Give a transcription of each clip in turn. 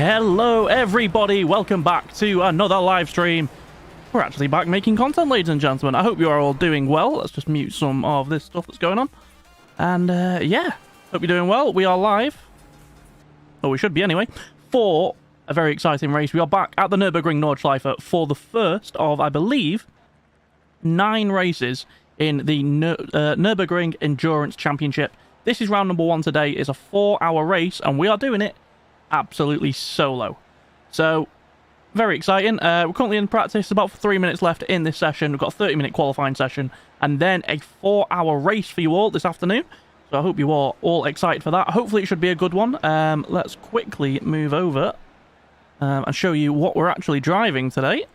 Hello everybody, welcome back to another live stream. We're actually back making content, ladies and gentlemen. I hope you are all doing well. Let's just mute some of this stuff that's going on. And yeah, hope you're doing well. We are live, or we should be anyway, for a very exciting race. We are back at the Nurburgring Nordschleife for the first of, I believe, 9 races in the Nurburgring Endurance Championship. This is round number 1 today. It's a 4-hour race, and we are doing it absolutely solo. So, very exciting. We're currently in practice, about 3 minutes left in this session. We've got a 30-minute qualifying session, and then a 4-hour race for you all this afternoon. So I hope you are all excited for that. Hopefully it should be a good one. Let's quickly move over and show you what we're actually driving today.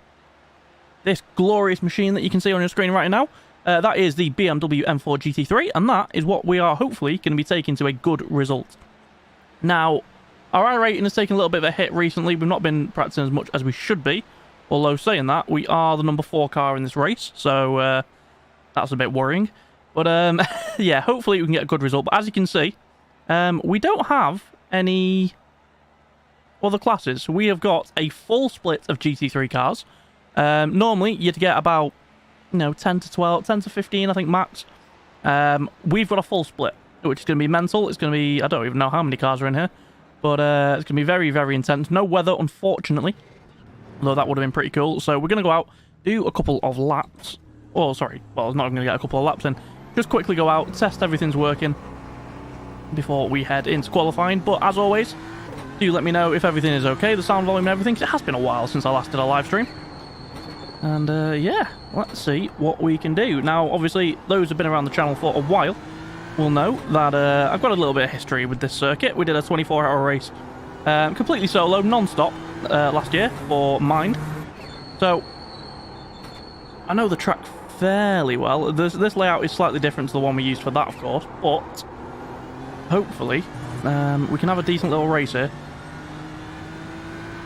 This glorious machine that you can see on your screen right now, that is the BMW M4 GT3, and that is what we are hopefully going to be taking to a good result. Now, our iRating has taken a little bit of a hit recently. We've not been practicing as much as we should be. Although, saying that, we are the number 4 car in this race. So, that's a bit worrying. But, yeah, hopefully we can get a good result. But as you can see, we don't have any other classes. We have got a full split of GT3 cars. Normally, you'd get about, 10 to 12, 10 to 15, I think, max. We've got a full split, which is going to be mental. It's going to be, I don't even know how many cars are in here. But it's going to be very, very intense. No weather, unfortunately. Although that would have been pretty cool. So we're going to go out, do a couple of laps. Oh, sorry. Well, I'm not going to get a couple of laps in. Just quickly go out, test everything's working before we head into qualifying. But as always, do let me know if everything is okay, the sound volume and everything. 'Cause it has been a while since I last did a live stream. And yeah, let's see what we can do. Now, obviously, those who've been around the channel for a while will know that I've got a little bit of history with this circuit. We did a 24-hour race completely solo, non-stop, last year for Mind. So, I know the track fairly well. This layout is slightly different to the one we used for that, of course, but hopefully we can have a decent little race here.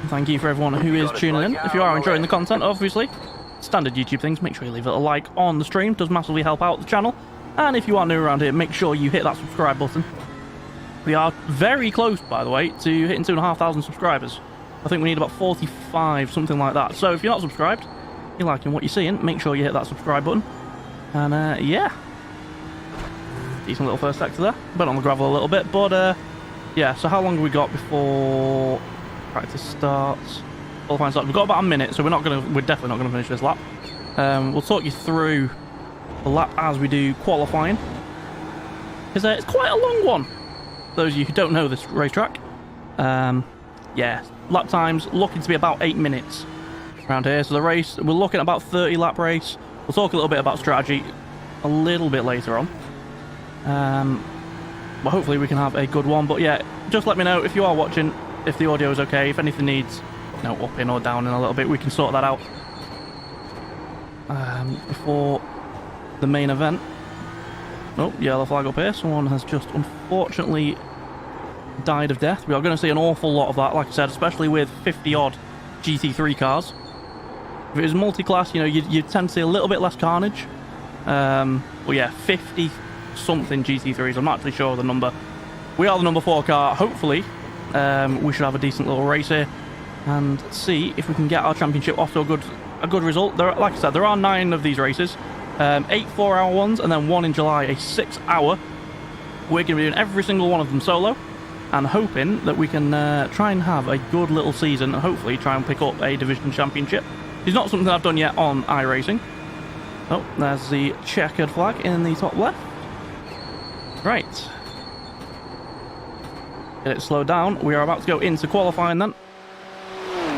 Thank you for everyone who is tuning in. If you are enjoying the content, obviously, standard YouTube things, make sure you leave it a like on the stream. It does massively help out the channel. And if you are new around here, make sure you hit that subscribe button. We are very close, by the way, to hitting 2,500 subscribers. I think we need about 45, something like that. So if you're not subscribed, you're liking what you're seeing, make sure you hit that subscribe button. And yeah. Decent little first sector there. Been on the gravel a little bit, but yeah, so how long have we got before practice starts? Qualifying starts. We've got about a minute, so we're definitely not gonna finish this lap. We'll talk you through the lap as we do qualifying, because it's quite a long one. Those of you who don't know this racetrack, yeah, lap times looking to be about 8 minutes around here. So the race, we're looking at about 30 lap race. We'll talk a little bit about strategy a little bit later on, but hopefully we can have a good one. But yeah, just let me know if you are watching, if the audio is okay, if anything needs up in or down in a little bit, we can sort that out before the main event. Oh, yellow flag up here. Someone has just unfortunately died of death. We are going to see an awful lot of that, like I said, especially with 50-odd GT3 cars. If it was multi-class, you tend to see a little bit less carnage. Well, yeah, 50-something GT3s. I'm not actually sure of the number. We are the number 4 car. Hopefully, we should have a decent little race here and see if we can get our championship off to a good result. Like I said, there are 9 of these races. 8 4-hour ones, and then 1 in July, a 6-hour. We're going to be doing every single one of them solo, and hoping that we can try and have a good little season, and hopefully try and pick up a division championship. It's not something I've done yet on iRacing. Oh, there's the checkered flag in the top left. Right. Get it slowed down. We are about to go into qualifying then.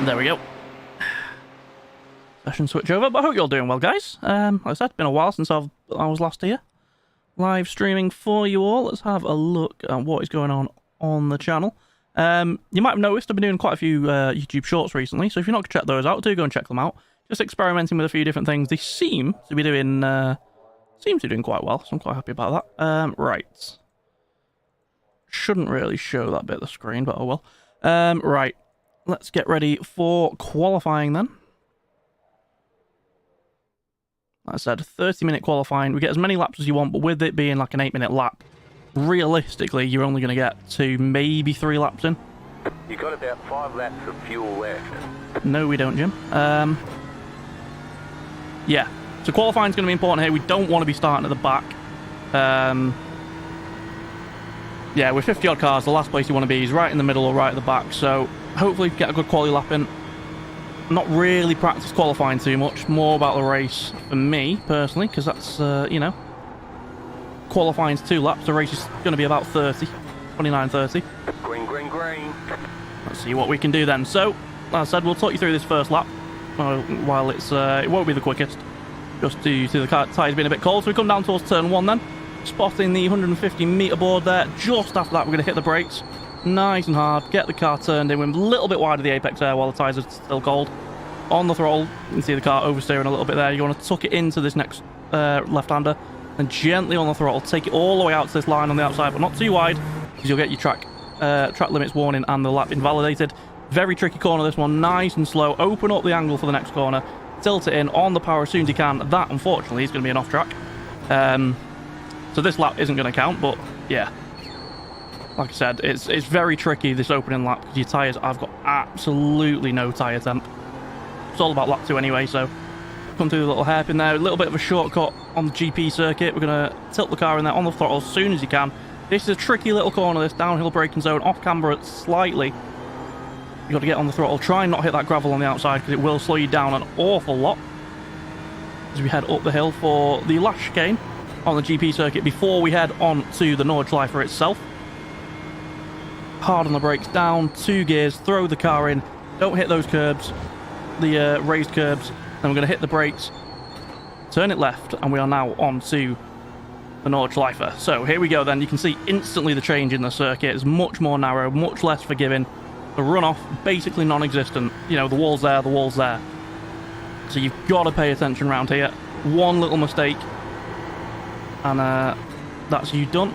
There we go. Session switch over, but I hope you're all doing well, guys. Like I said, it's been a while since I was last here, live streaming for you all. Let's have a look at what is going on the channel. You might have noticed I've been doing quite a few YouTube shorts recently, so if you're not going to check those out, do go and check them out. Just experimenting with a few different things. They seem to be doing quite well, so I'm quite happy about that. Right. Shouldn't really show that bit of the screen, but oh well. Right. Let's get ready for qualifying then. Like I said, 30-minute qualifying. We get as many laps as you want, but with it being like an 8-minute lap, realistically, you're only going to get 2, maybe 3 laps in. You got about 5 laps of fuel left. No, we don't, Jim. Yeah. So qualifying is going to be important here. We don't want to be starting at the back. Yeah, with 50-odd cars, the last place you want to be is right in the middle or right at the back. So hopefully get a good quality lap in. Not really practice qualifying too much. More about the race for me, personally, because that's, you know, qualifying's 2 laps. The race is going to be about 30, 29, 30. Green, green, green. Let's see what we can do then. So, as I said, we'll talk you through this first lap. While it's it won't be the quickest, just due to the tyres being a bit cold. So we come down towards turn 1 then, spotting the 150 metre board there. Just after that, we're going to hit the brakes nice and hard, get the car turned in. We're a little bit wide of the apex there while the tyres are still cold. On the throttle, you can see the car oversteering a little bit there. You want to tuck it into this next left-hander, and gently on the throttle, take it all the way out to this line on the outside, but not too wide, because you'll get your track limits warning and the lap invalidated. Very tricky corner, this one. Nice and slow. Open up the angle for the next corner. Tilt it in on the power as soon as you can. That, unfortunately, is going to be an off-track. So this lap isn't going to count, but yeah. Like I said, it's very tricky, this opening lap, because your tyres, I've got absolutely no tyre temp. It's all about lap 2 anyway, so come through the little hairpin there. A little bit of a shortcut on the GP circuit. We're going to tilt the car in there on the throttle as soon as you can. This is a tricky little corner, this downhill braking zone. Off camber slightly. You've got to get on the throttle. Try and not hit that gravel on the outside, because it will slow you down an awful lot as we head up the hill for the last chicane on the GP circuit before we head on to the Nordschleife itself. Hard on the brakes, down 2 gears, throw the car in. Don't hit those curbs, the raised curbs. Then we're going to hit the brakes, turn it left, and we are now on to the Nordschleife. So here we go then. You can see instantly the change in the circuit. It's much more narrow, much less forgiving. The runoff, basically non-existent. You know, the wall's there, the wall's there. So you've got to pay attention around here. One little mistake, and that's you done.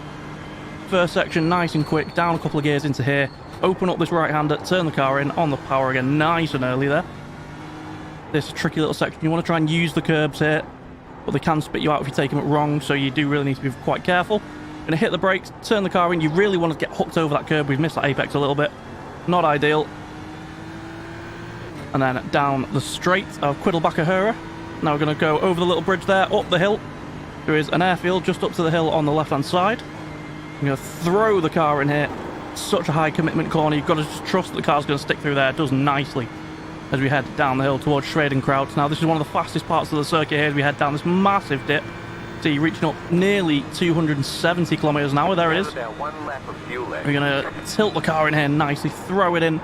First section, nice and quick, down a couple of gears into here. Open up this right-hander, turn the car in, on the power again, nice and early there. This tricky little section, you want to try and use the curbs here, but they can spit you out if you take them wrong, so you do really need to be quite careful. Going to hit the brakes, turn the car in. You really want to get hooked over that curb. We've missed that apex a little bit. Not ideal. And then down the straight of Quiddlebacker. Now we're going to go over the little bridge there, up the hill. There is an airfield just up to the hill on the left-hand side. I'm going to throw the car in here. Such a high commitment corner. You've got to just trust that the car's going to stick through there. It does nicely as we head down the hill towards Schradenkraut. Now this is one of the fastest parts of the circuit here as we head down this massive dip. See, reaching up nearly 270 kilometers an hour. There it is. We're going to tilt the car in here nicely, throw it in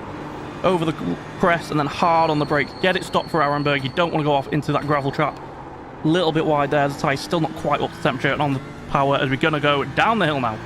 over the crest, and then hard on the brakes. Get it stopped for Arenberg. You don't want to go off into that gravel trap. A little bit wide there. The tyre's still not quite up to temperature, and on the power as we're going to go down the hill now.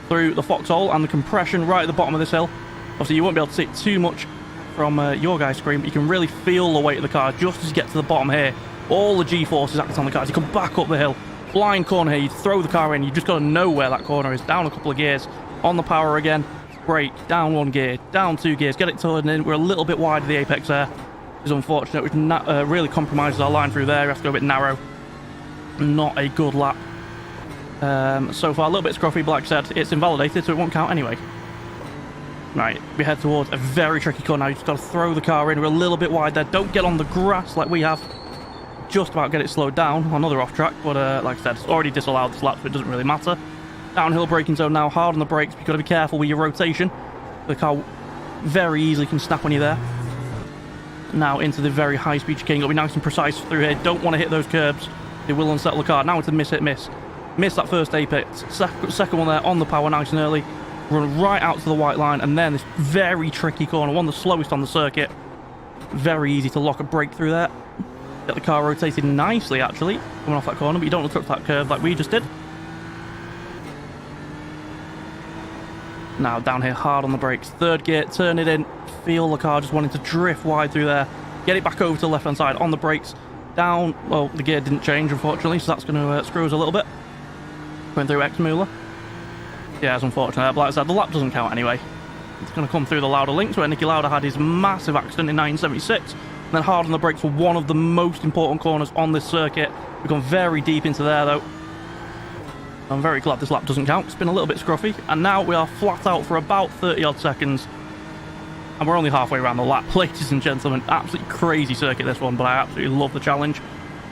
Through the foxhole and the compression right at the bottom of this hill. Obviously, you won't be able to see it too much from your guy's screen, but you can really feel the weight of the car just as you get to the bottom here. All the G-forces acting on the car as you come back up the hill. Blind corner here, you throw the car in, you just got to know where that corner is. Down a couple of gears, on the power again, brake, down 1 gear, down 2 gears, get it turned in. We're a little bit wide of the apex there, which is unfortunate, which really compromises our line through there. We have to go a bit narrow. Not a good lap so far. A little bit scruffy, but like I said, it's invalidated, so it won't count anyway. Right, we head towards a very tricky corner now. You just got to throw the car in. We're a little bit wide there. Don't get on the grass like we have. Just about get it slowed down. Another off track, but like I said, it's already disallowed this lap, so it doesn't really matter. Downhill braking zone now, hard on the brakes. You've got to be careful with your rotation. The car very easily can snap on you there. Now into the very high speed chicane. Got to be nice and precise through here. Don't want to hit those curbs. They will unsettle the car. Now it's a miss, hit, miss. Miss that first apex. Second one there on the power, nice and early. Run right out to the white line, and then this very tricky corner, one of the slowest on the circuit. Very easy to lock a brake through there. Get the car rotated nicely, actually, coming off that corner, but you don't want to touch that curve like we just did. Now down here, hard on the brakes. 3rd gear, turn it in. Feel the car just wanting to drift wide through there. Get it back over to the left-hand side on the brakes. Down, well, the gear didn't change, unfortunately, so that's going to screw us a little bit. Going through X-Muller. Yeah, it's unfortunate, but like I said, the lap doesn't count anyway. It's going to come through the Lauda links, where Niki Lauda had his massive accident in 1976. And then hard on the brakes for one of the most important corners on this circuit. We've gone very deep into there, though. I'm very glad this lap doesn't count. It's been a little bit scruffy. And now we are flat out for about 30-odd seconds. And we're only halfway around the lap, ladies and gentlemen. Absolutely crazy circuit, this one, but I absolutely love the challenge.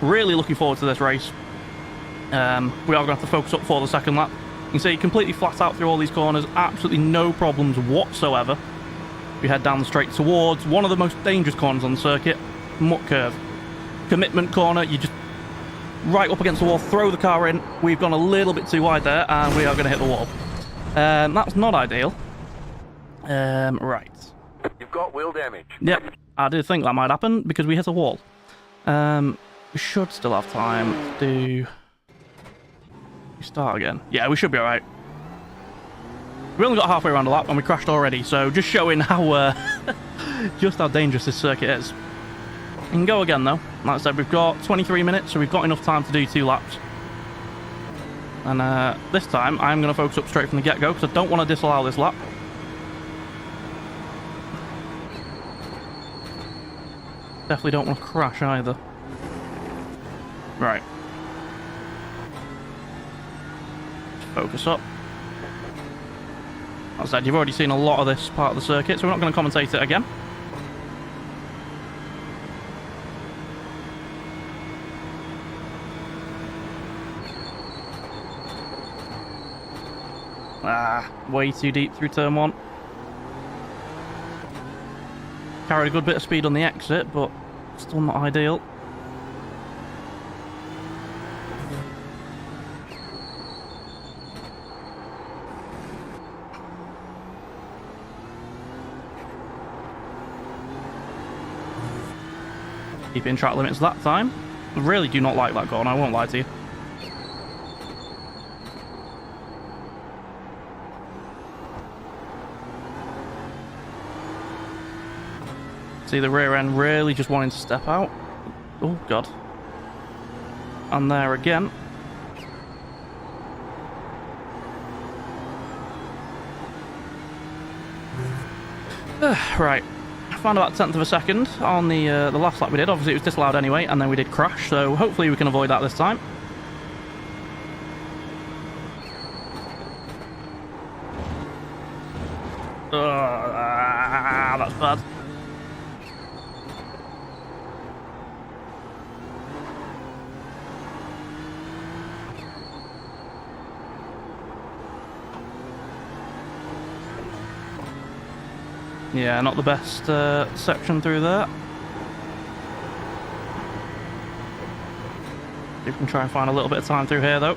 Really looking forward to this race. We are going to have to focus up for the second lap. You can see completely flat out through all these corners. Absolutely no problems whatsoever. We head down the straight towards one of the most dangerous corners on the circuit, Muck Curve. Commitment corner, you just right up against the wall, throw the car in. We've gone a little bit too wide there, and we are going to hit the wall. That's not ideal. Right. You've got wheel damage. Yep, I did think that might happen because we hit a wall. We should still have time to do... Start again. Yeah, we should be alright. We only got halfway around the lap and we crashed already, so just showing how just how dangerous this circuit is. We can go again though. Like I said, we've got 23 minutes, so we've got enough time to do 2 laps. And this time, I'm going to focus up straight from the get-go because I don't want to disallow this lap. Definitely don't want to crash either. Right. Focus up. As I said, you've already seen a lot of this part of the circuit, so we're not going to commentate it again. Way too deep through turn 1. Carried a good bit of speed on the exit, but still not ideal. Keeping track limits that time. I really do not like that corner, I won't lie to you. See the rear end really just wanting to step out. Oh, God. And there again. Right. Found about 1/10 of a second on the last lap we did. Obviously, it was disallowed anyway, and then we did crash, so hopefully we can avoid that this time. That's bad. Yeah, not the best section through there. You can try and find a little bit of time through here, though.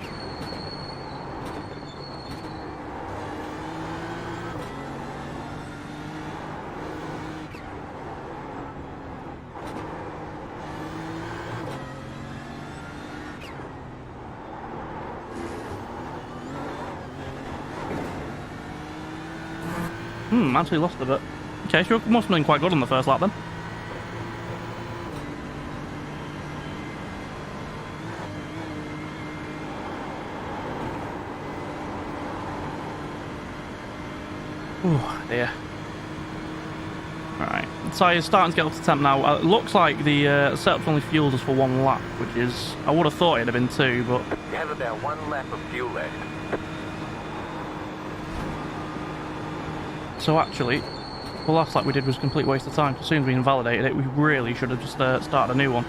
Actually lost a bit. Okay, so you must have been quite good on the first lap then. Oh dear. Right, so you're starting to get up to temp now. It looks like the setup's only fueled us for 1 lap, which is... I would have thought it'd have been 2, but... You have about 1 lap of fuel left. So actually, the last lap we did was a complete waste of time. As soon as we invalidated it, we really should have just started a new one.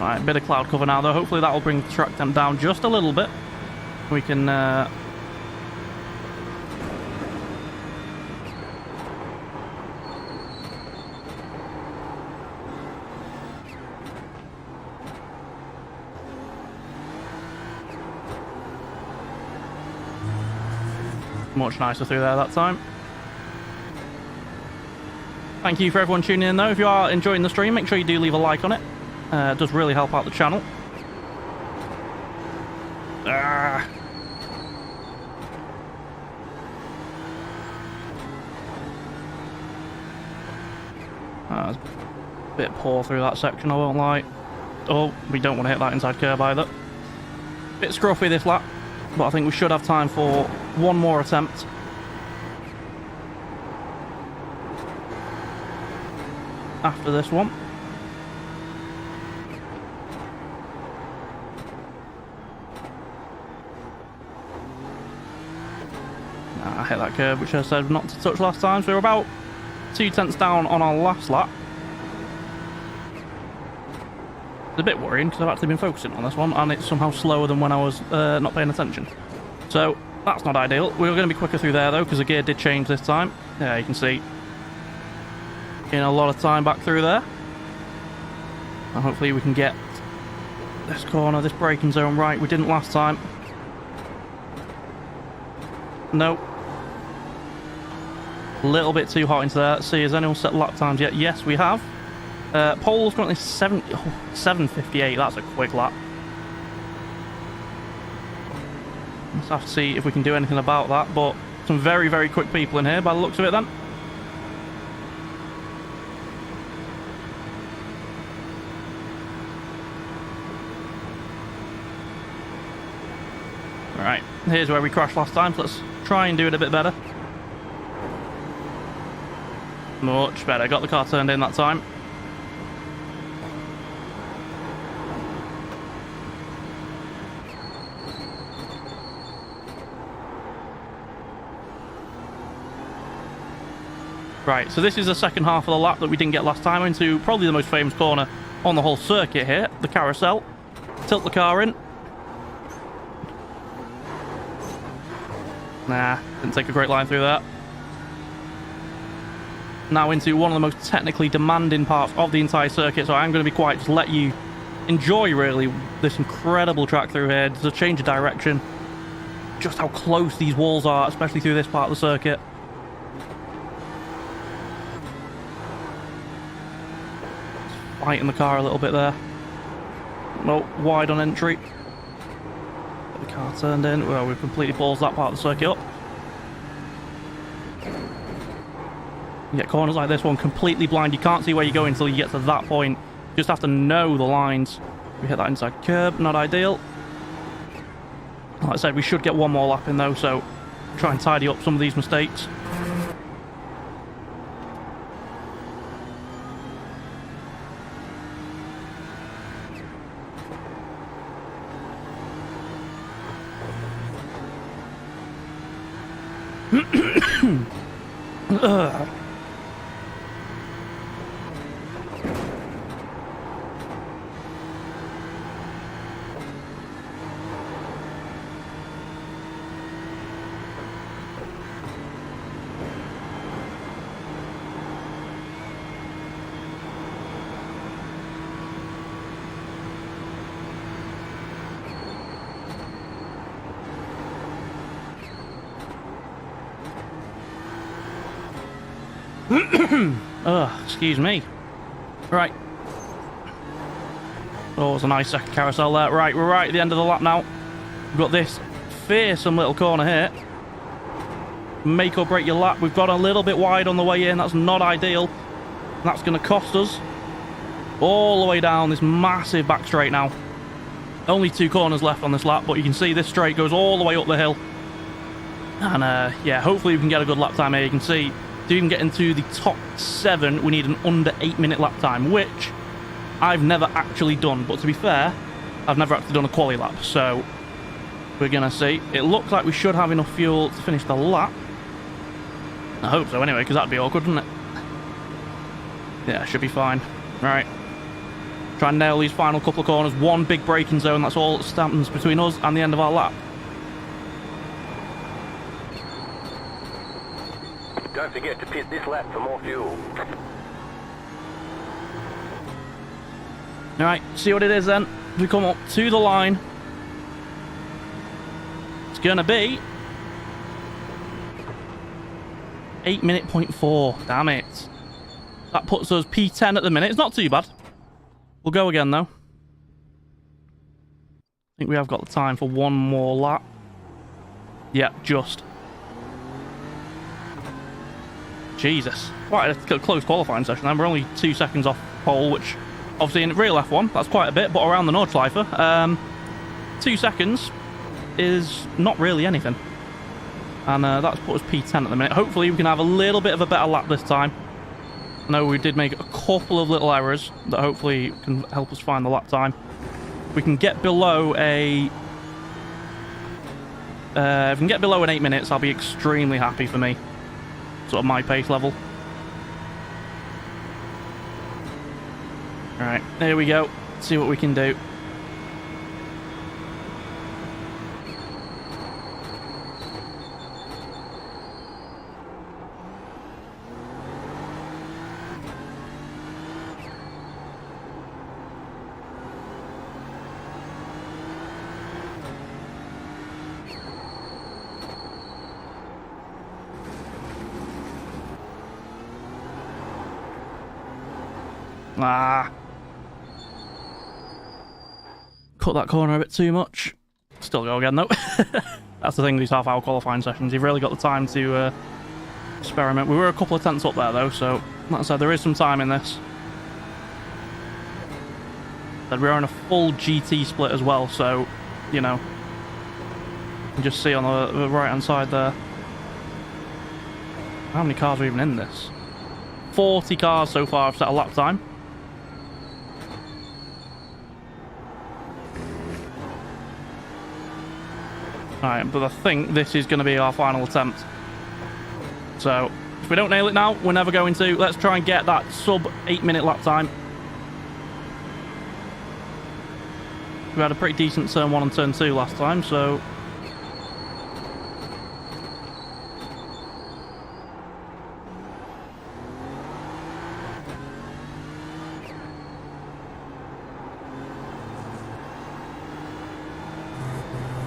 Right, bit of cloud cover now though. Hopefully that will bring the track temp down just a little bit. We can... much nicer through there that time. Thank you for everyone tuning in though. If you are enjoying the stream, make sure you do leave a like on it. It does really help out the channel. That's a bit poor through that section, I won't lie. Oh, we don't want to hit that inside curb either. Bit scruffy this lap, but I think we should have time for 1 more attempt. After this one. I hit that curve, which I said not to touch last time, so we're about 2 tenths down on our last lap. It's a bit worrying because I've actually been focusing on this one and it's somehow slower than when I was not paying attention. So that's not ideal. We were going to be quicker through there though because the gear did change this time. Yeah, you can see getting a lot of time back through there. And hopefully we can get this corner, this braking zone right. We didn't last time. Nope. A little bit too hot into there. Let's see, has anyone set lap times yet? Yes, we have. Pole's currently 7:58. That's a quick lap. Let's have to see if we can do anything about that. But some very, very quick people in here by the looks of it then. Alright, here's where we crashed last time. So let's try and do it a bit better. Much better. Got the car turned in that time. Right, so this is the second half of the lap that we didn't get last time into probably the most famous corner on the whole circuit here, the carousel. Tilt the car in. Nah, didn't take a great line through that. Now into one of the most technically demanding parts of the entire circuit, so I'm going to be quiet, just let you enjoy really this incredible track through here. There's a change of direction, just how close these walls are, especially through this part of the circuit. Fighting the car a little bit there. No, wide on entry. Get the car turned in. Well, we've completely balls that part of the circuit up. You get corners like this one completely blind. You can't see where you're going until you get to that point. You just have to know the lines. We hit that inside curb, not ideal. Like I said, we should get one more lap in though, so try and tidy up some of these mistakes. Excuse me. Right. Oh, it was a nice second carousel there. Right, we're right at the end of the lap now. We've got this fearsome little corner here. Make or break your lap. We've got a little bit wide on the way in. That's not ideal. That's going to cost us. All the way down this massive back straight now. Only 2 corners left on this lap, but you can see this straight goes all the way up the hill. And yeah, hopefully we can get a good lap time here. You can see to even get into the top 7, we need an under 8-minute lap time, which I've never actually done. But to be fair, I've never actually done a quali lap, so we're going to see. It looks like we should have enough fuel to finish the lap. I hope so anyway, because that'd be awkward, wouldn't it? Yeah, should be fine. Right. Try and nail these final couple of corners. One big braking zone, that's all that stands between us and the end of our lap. Don't forget to pit this lap for more fuel. Alright, see what it is then. We come up to the line. It's going to be 8-minute point 4. Damn it. That puts us P10 at the minute. It's not too bad. We'll go again though. I think we have got the time for one more lap. Yeah, just. Jesus. Quite a close qualifying session then. We're only 2 seconds off pole, which obviously in real F1, that's quite a bit, but around the Nordschleife, 2 seconds is not really anything. And that's put us P10 at the minute. Hopefully we can have a little bit of a better lap this time. I know we did make a couple of little errors that hopefully can help us find the lap time. We can get below a If I can get below an 8 minutes, I'll be extremely happy for me. Sort of my pace level. Alright, here we go. Let's see what we can do. Ah. Cut that corner a bit too much. Still go again though. That's the thing with these half-hour qualifying sessions. You've really got the time to experiment. We were a couple of tenths up there though, so like I said, there is some time in this. But we're on a full GT split as well, so, you know, you can just see on the right-hand side there. How many cars are even in this? 40 cars so far have set a lap time. Alright, but I think this is going to be our final attempt. So, if we don't nail it now, we're never going to. Let's try and get that sub 8-minute lap time. We had a pretty decent turn 1 and turn 2 last time, so...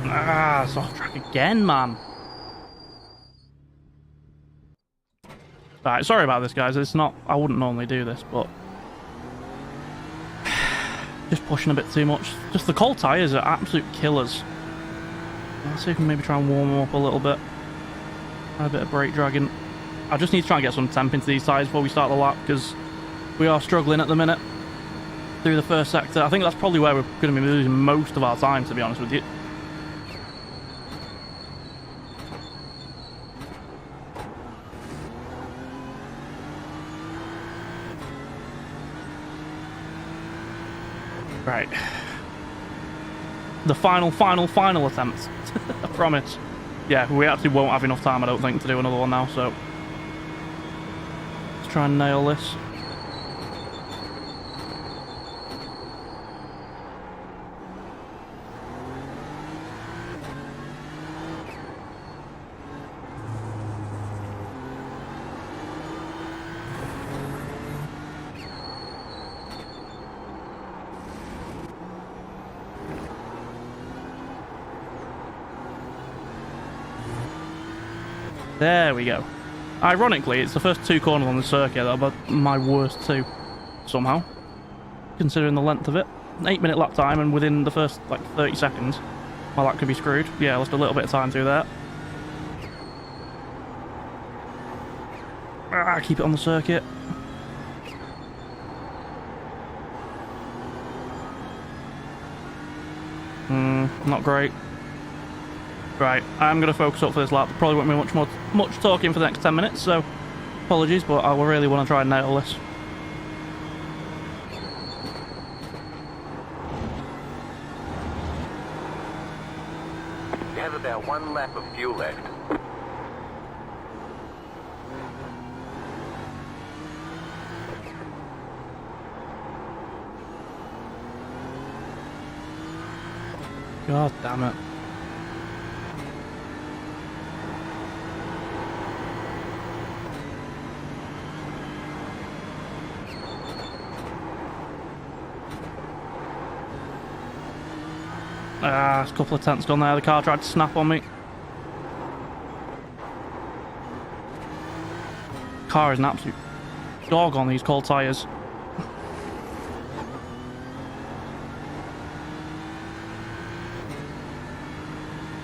Ah, it's off track again, man. Right, sorry about this, guys. It's not... I wouldn't normally do this, but... just pushing a bit too much. Just the cold tyres are absolute killers. Let's see if we can maybe try and warm them up a little bit. A bit of brake dragging. I just need to try and get some temp into these tyres before we start the lap, because we are struggling at the minute through the first sector. I think that's probably where we're going to be losing most of our time, to be honest with you. Right. The final attempt. I promise. Yeah, we actually won't have enough time, I don't think, to do another one now, so... let's try and nail this. There we go. Ironically, it's the first 2 corners on the circuit that are my worst 2, somehow. Considering the length of it. An 8-minute lap time, and within the first, like, 30 seconds, well, that could be screwed. Yeah, lost a little bit of time through that. Ah, keep it on the circuit. Not great. Right, I'm going to focus up for this lap. Probably won't be much talking for the next 10 minutes, so apologies, but I will really want to try and nail this. You have about 1 lap of fuel left. God damn it. Ah, a couple of tenths gone there. The car tried to snap on me. Car is an absolute dog on these cold tyres.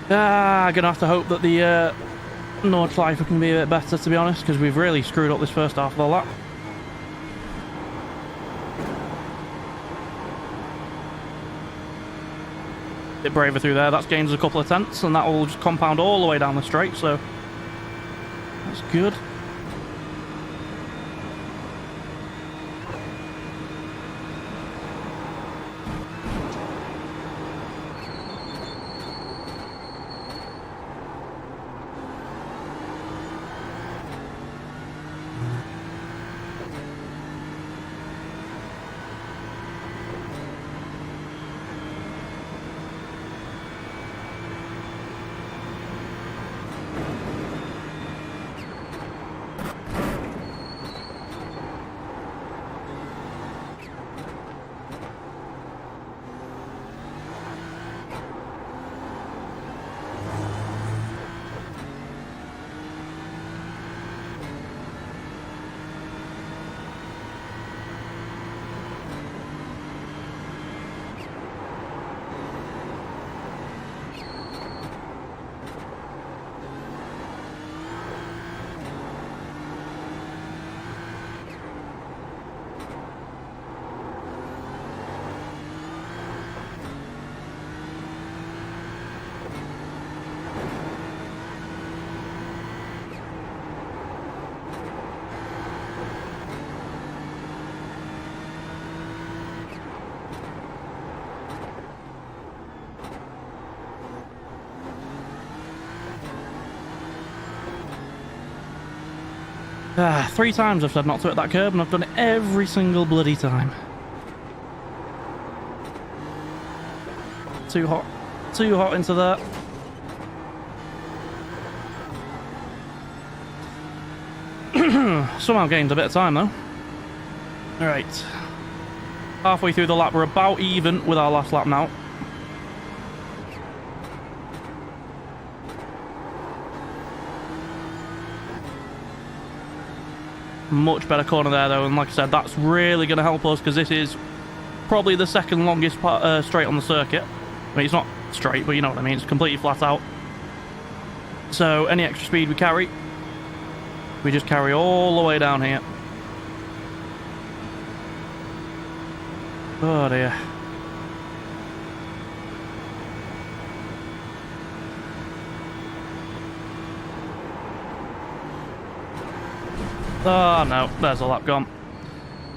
Gonna have to hope that the Nordschleife can be a bit better, to be honest, because we've really screwed up this first half of the lap. Bit braver through there. That's gained us a couple of tenths, and that will just compound all the way down the straight, so that's good. 3 times I've said not to hit that curb, and I've done it every single bloody time. Too hot. Too hot into that. Somehow gained a bit of time, though. Alright. Halfway through the lap, we're about even with our last lap now. Much better corner there, though, and like I said, that's really going to help us, because this is probably the second longest part, straight on the circuit. I mean, it's not straight, but you know what I mean. It's completely flat out. So any extra speed we carry, we just carry all the way down here. Oh dear. Oh no, there's a lap gone.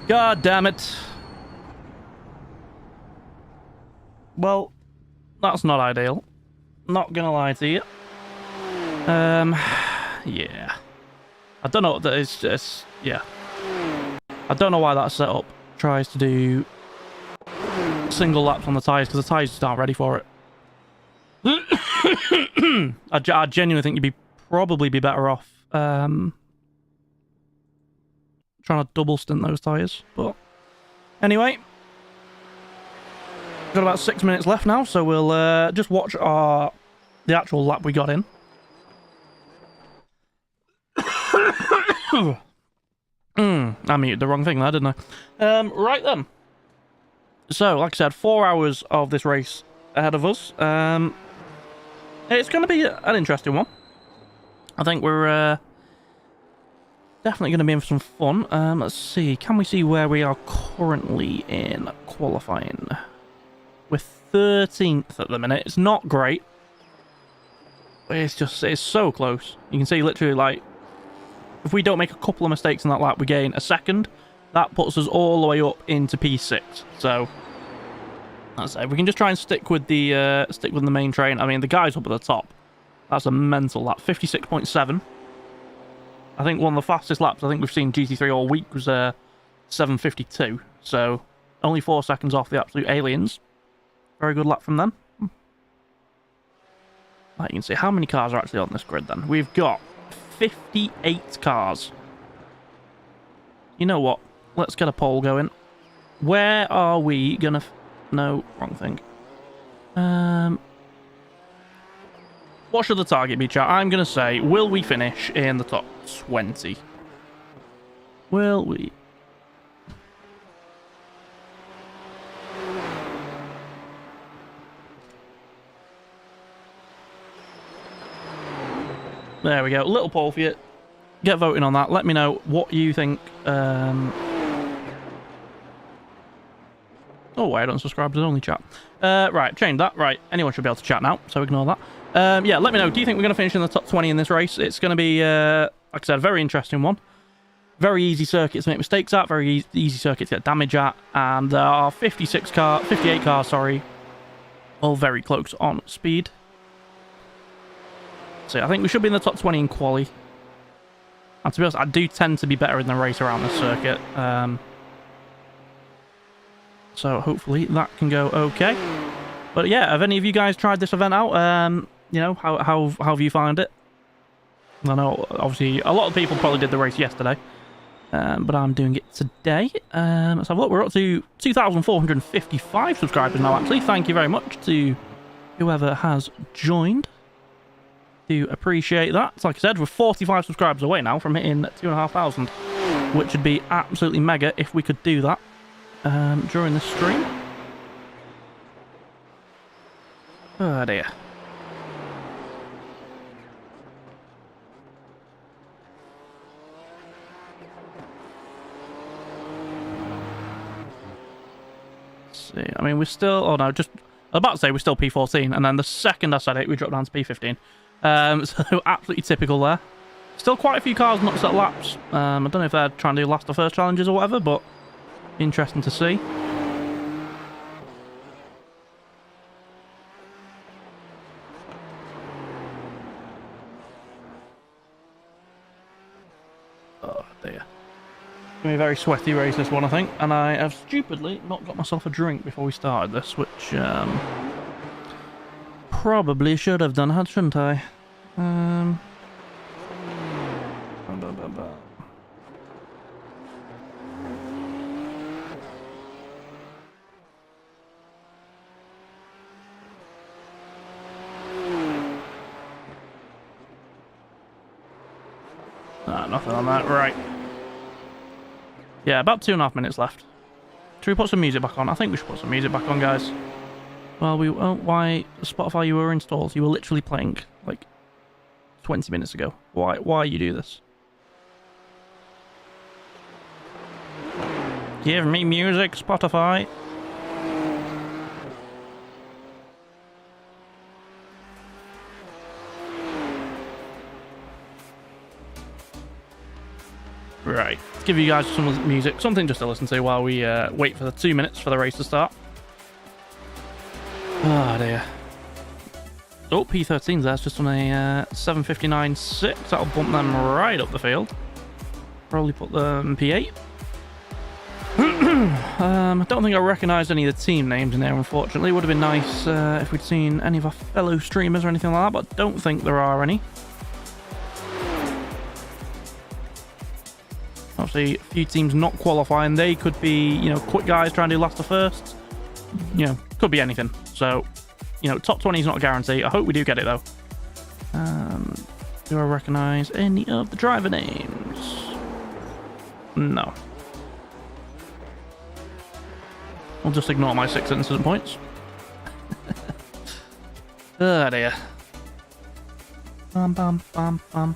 God damn it. Well, that's not ideal. Not gonna lie to you. Yeah. I don't know, it's just, yeah. I don't know why that setup tries to do single laps on the tyres, because the tyres just aren't ready for it. I genuinely think you'd probably be better off trying to double stint those tyres. But anyway, got about 6 minutes left now, so we'll just watch the actual lap we got in. I muted the wrong thing there, didn't I? Right then. So, like I said, 4 hours of this race ahead of us. It's going to be an interesting one. I think we're definitely going to be in for some fun. Let's see. Can we see where we are currently in qualifying? We're 13th at the minute. It's not great. It's so close. You can see literally, like, if we don't make a couple of mistakes in that lap, we gain a second. That puts us all the way up into P6. So, that's it. We can just try and stick with the main train. I mean, the guys up at the top, that's a mental lap. 56.7. I think one of the fastest laps I think we've seen GT3 all week was 7:52. So, only 4 seconds off the absolute aliens. Very good lap from them. Like, you can see how many cars are actually on this grid then. We've got 58 cars. You know what? Let's get a poll going. Where are we gonna... No, wrong thing. What should the target be, chat? I'm gonna say, will we finish in the top 20? Will we? There we go. Little poll for you. Get voting on that. Let me know what you think. Oh, wait, I don't subscribe to the only chat. Right, change that. Right, anyone should be able to chat now, so ignore that. Yeah, let me know. Do you think we're going to finish in the top 20 in this race? It's going to be, like I said, a very interesting one. Very easy circuits to make mistakes at. Very easy circuits to get damage at. And there are 58 cars, sorry. All very close on speed. So I think we should be in the top 20 in quali. And to be honest, I do tend to be better in the race around this circuit. So hopefully that can go okay. But yeah, have any of you guys tried this event out? You know, how have you found it? I know, obviously, a lot of people probably did the race yesterday. But I'm doing it today. Let's have a look. We're up to 2,455 subscribers now, actually. Thank you very much to whoever has joined. Do appreciate that. Like I said, we're 45 subscribers away now from hitting 2,500, which would be absolutely mega if we could do that during the stream. Oh dear. Let's see. I mean, we're still... Oh no, just... I was about to say we're still P14, and then the second I said it, we dropped down to P15. So absolutely typical there. Still quite a few cars not set laps. I don't know if they're trying to do last or first challenges or whatever, but interesting to see. Oh be a very sweaty race, this one, I think. And I have stupidly not got myself a drink before we started this, which probably should have done, shouldn't I? Nothing on that. Right. Yeah, about 2.5 minutes left. Should we put some music back on? I think we should put some music back on, guys. Well, why Spotify, you were installed? You were literally playing like 20 minutes ago. Why you do this? Give me music, Spotify. Right, let's give you guys some music, something just to listen to while we wait for the 2 minutes for the race to start. Oh dear. Oh, P13's there, it's just on a 7:59.6. That'll bump them right up the field. Probably put them P8. I don't think I recognised any of the team names in there, unfortunately. It would have been nice if we'd seen any of our fellow streamers or anything like that, but I don't think there are any. Obviously, a few teams not qualifying. They could be, you know, quick guys trying to do last to first. You know, could be anything. So, you know, top 20 is not a guarantee. I hope we do get it, though. Do I recognise any of the driver names? No. I'll just ignore my 6 incident points. Oh, dear. Bum, bum, bum, bum.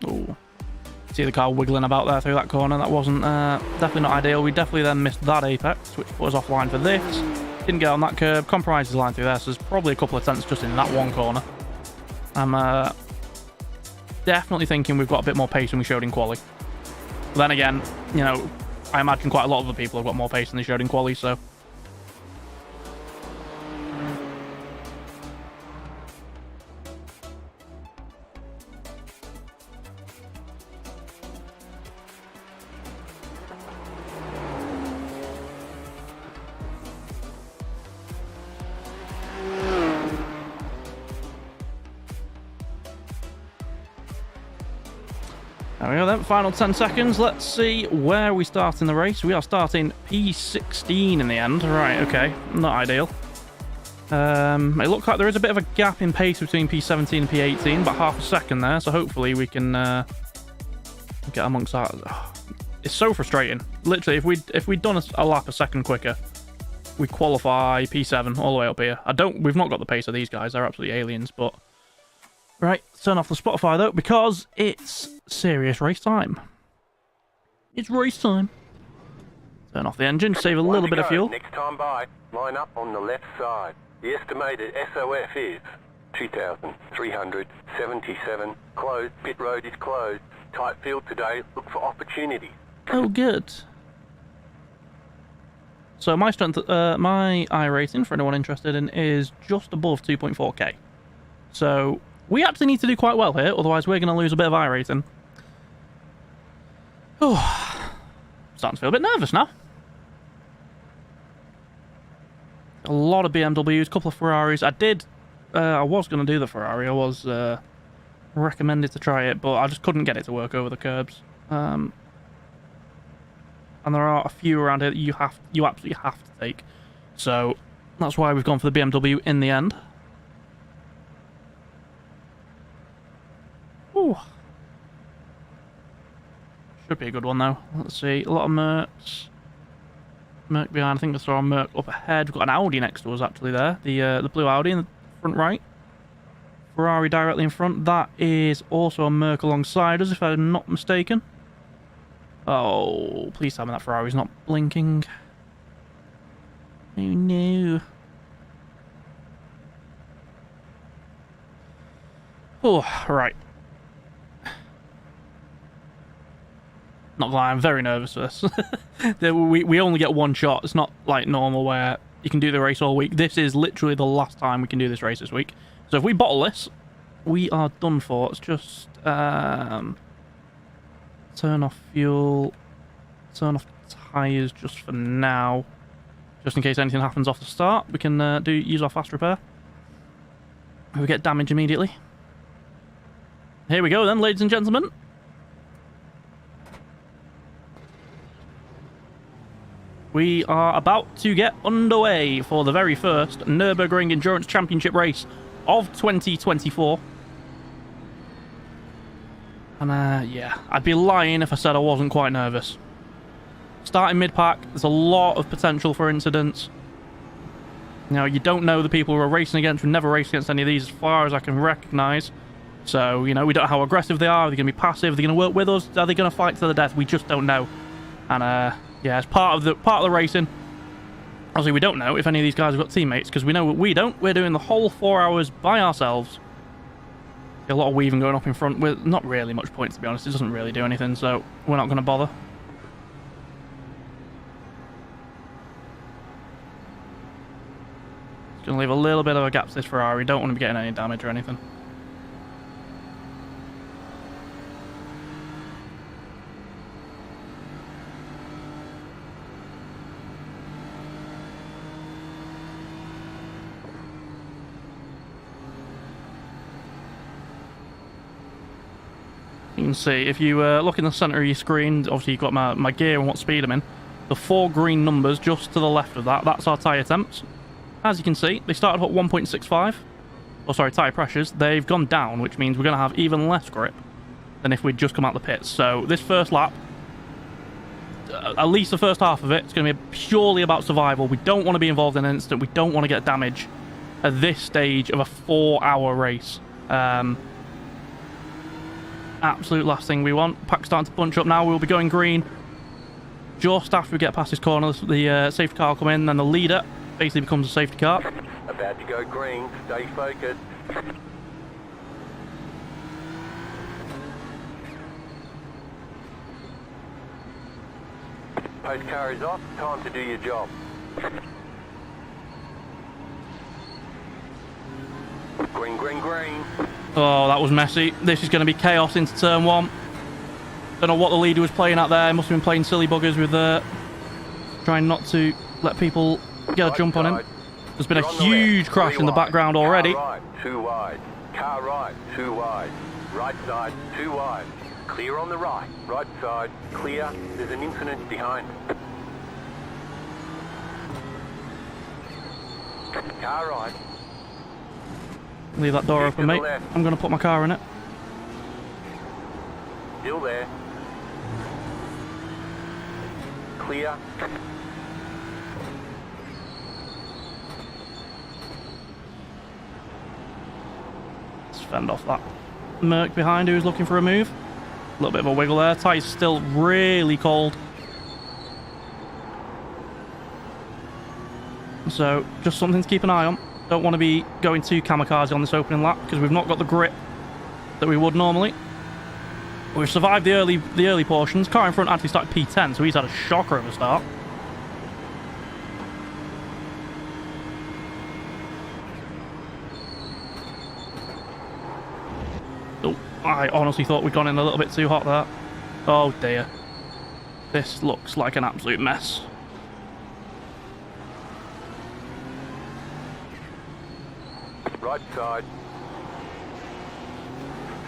Oh, see the car wiggling about there through that corner. That wasn't definitely not ideal. We definitely then missed that apex, which put us offline for this. Didn't get on that curb. Compromised the line through there, so there's probably a couple of tenths just in that one corner. I'm definitely thinking we've got a bit more pace than we showed in quali. But then again, you know, I imagine quite a lot of the people have got more pace than they showed in quali, so. There we go then, final 10 seconds. Let's see where we start in the race. We are starting P16 in the end. Right, okay, not ideal. It looks like there is a bit of a gap in pace between P17 and P18, about half a second there, so hopefully we can get amongst that. Oh, it's so frustrating. Literally, if we'd done a lap a second quicker, we qualify P7 all the way up here. We've not got the pace of these guys, they're absolutely aliens, but... Right, turn off the Spotify though, because it's serious race time. It's race time. Turn off the engine, save a little bit of fuel. Next time by, line up on the left side. The estimated SOF is 2,377. Closed, pit road is closed. Tight field today, look for opportunities. Oh, good. So my strength, my iRACING, for anyone interested in, is just above 2.4k. So... we actually need to do quite well here, otherwise we're going to lose a bit of iRACING. Oh, starting to feel a bit nervous now. A lot of BMWs, a couple of Ferraris. I was going to do the Ferrari. I was recommended to try it, but I just couldn't get it to work over the curbs. And there are a few around here that you absolutely have to take. So that's why we've gone for the BMW in the end. Ooh. Should be a good one though. Let's see, a lot of Mercs. Merc behind, I think there's a Merc up ahead. We've got an Audi next to us actually there. The blue Audi in the front right. Ferrari directly in front. That is also a Merc alongside us, if I'm not mistaken. Oh, please tell me that Ferrari's not blinking. Oh no. Oh, right. not gonna lie, I'm very nervous for this. we only get one shot. It's not like normal where you can do the race all week. This is literally the last time we can do this race this week. So if we bottle this, we are done for. Let's just turn off fuel, turn off tyres just for now, just in case anything happens off the start. We can use our fast repair. We get damage immediately. Here we go then, ladies and gentlemen. We are about to get underway for the very first Nurburgring Endurance Championship race of 2024. And yeah, I'd be lying if I said I wasn't quite nervous. Starting mid-pack, there's a lot of potential for incidents. You know, you don't know the people we're racing against. We've never raced against any of these as far as I can recognise. So, you know, we don't know how aggressive they are. Are they going to be passive? Are they going to work with us? Are they going to fight to the death? We just don't know. And yeah, as part of the racing, obviously we don't know if any of these guys have got teammates, because we know what we don't. We're doing the whole 4 hours by ourselves. A lot of weaving going up in front with not really much point, to be honest. It doesn't really do anything, so we're not going to bother. It's going to leave a little bit of a gap to this Ferrari. Don't want to be getting any damage or anything. You can see, if you look in the centre of your screen, obviously you've got my gear and what speed I'm in. The 4 green numbers just to the left of that, that's our tyre temps. As you can see, they started at 1.65. Oh, sorry, tyre pressures. They've gone down, which means we're going to have even less grip than if we'd just come out the pits. So this first lap, at least the first half of it, it's going to be purely about survival. We don't want to be involved in an incident. We don't want to get damage at this stage of a 4-hour race. Absolute last thing we want. Pack's starting to bunch up now. We'll be going green just after we get past this corner. The safety car will come in, then the leader basically becomes a safety car. About to go green. Stay focused. Post car is off. Time to do your job. Green, green, green. Oh, that was messy. This is going to be chaos into turn 1. Don't know what the leader was playing at there. Must have been playing silly buggers with trying not to let people get a jump on him. There's been a huge crash in the background already. Car right, 2 wide. Car right, 2 wide. Right side, 2 wide. Clear on the right. Right side, clear. There's an incident behind. Car right. Leave that door open, mate. I'm going to put my car in it. Still there. Clear. Let's fend off that Merc behind who's looking for a move. A little bit of a wiggle there. Tyre's still really cold. So, just something to keep an eye on. Don't want to be going too kamikaze on this opening lap because we've not got the grip that we would normally. We've survived the early portions. Car in front actually started P10, so he's had a shocker of a start. Oh, I honestly thought we'd gone in a little bit too hot there. Oh dear. This looks like an absolute mess. Right side.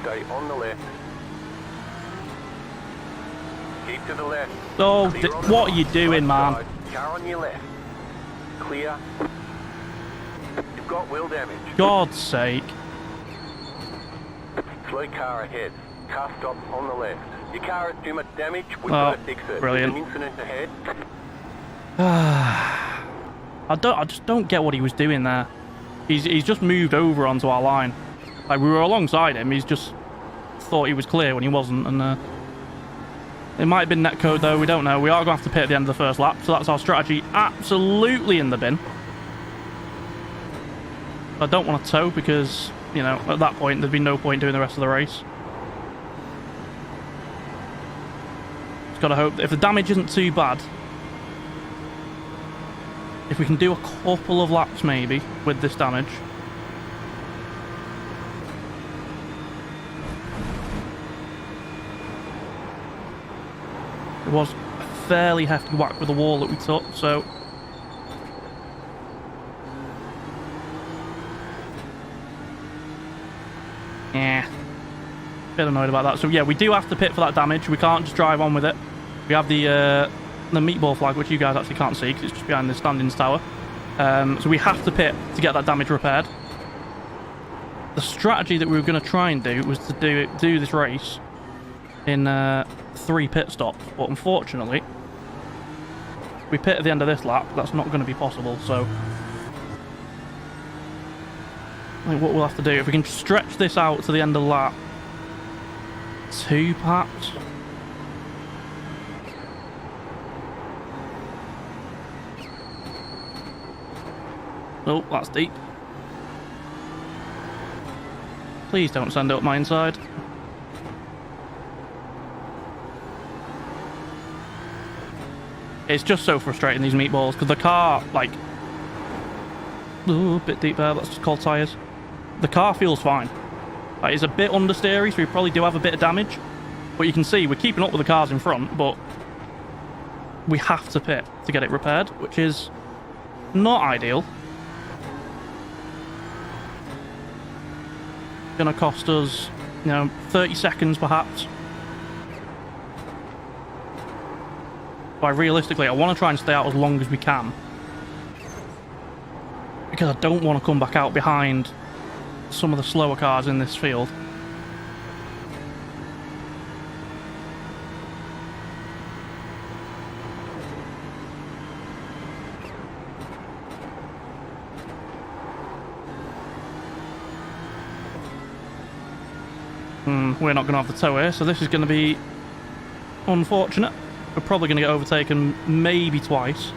Stay on the left. Keep to the left. Oh, what are you doing, man? Side. Car on your left. Clear. You've got wheel damage. God's sake. Slow car ahead. Car stop on the left. Your car has too much damage. We've got to fix it. Brilliant. There's an incident ahead. I just don't get what he was doing there. He's just moved over onto our line. Like, we were alongside him. He's just thought he was clear when he wasn't. And it might have been netcode though. We don't know. We are going to have to pit at the end of the first lap. So that's our strategy. Absolutely in the bin. I don't want to tow because, you know, at that point there'd be no point doing the rest of the race. Just gotta hope that if the damage isn't too bad, if we can do a couple of laps maybe with this damage. It was a fairly hefty whack with the wall that we took, so... yeah. Bit annoyed about that. So yeah, we do have to pit for that damage. We can't just drive on with it. We have the meatball flag, which you guys actually can't see because it's just behind the standings tower. So we have to pit to get that damage repaired. The strategy that we were going to try and do was to do this race in 3 pit stops, but unfortunately we pit at the end of this lap. That's not going to be possible, so I think what we'll have to do, if we can stretch this out to the end of the lap 2 perhaps. Oh, that's deep. Please don't send it up my inside. It's just so frustrating, these meatballs, because the car, like... ooh, a bit deep there, that's just called tyres. The car feels fine. Like, it's a bit understeery, so we probably do have a bit of damage. But you can see, we're keeping up with the cars in front, but... we have to pit to get it repaired, which is not ideal. Gonna cost us, 30 seconds perhaps. But realistically, I want to try and stay out as long as we can, because I don't want to come back out behind some of the slower cars in this field. We're not going to have the tow here, so this is going to be unfortunate. We're probably going to get overtaken maybe twice.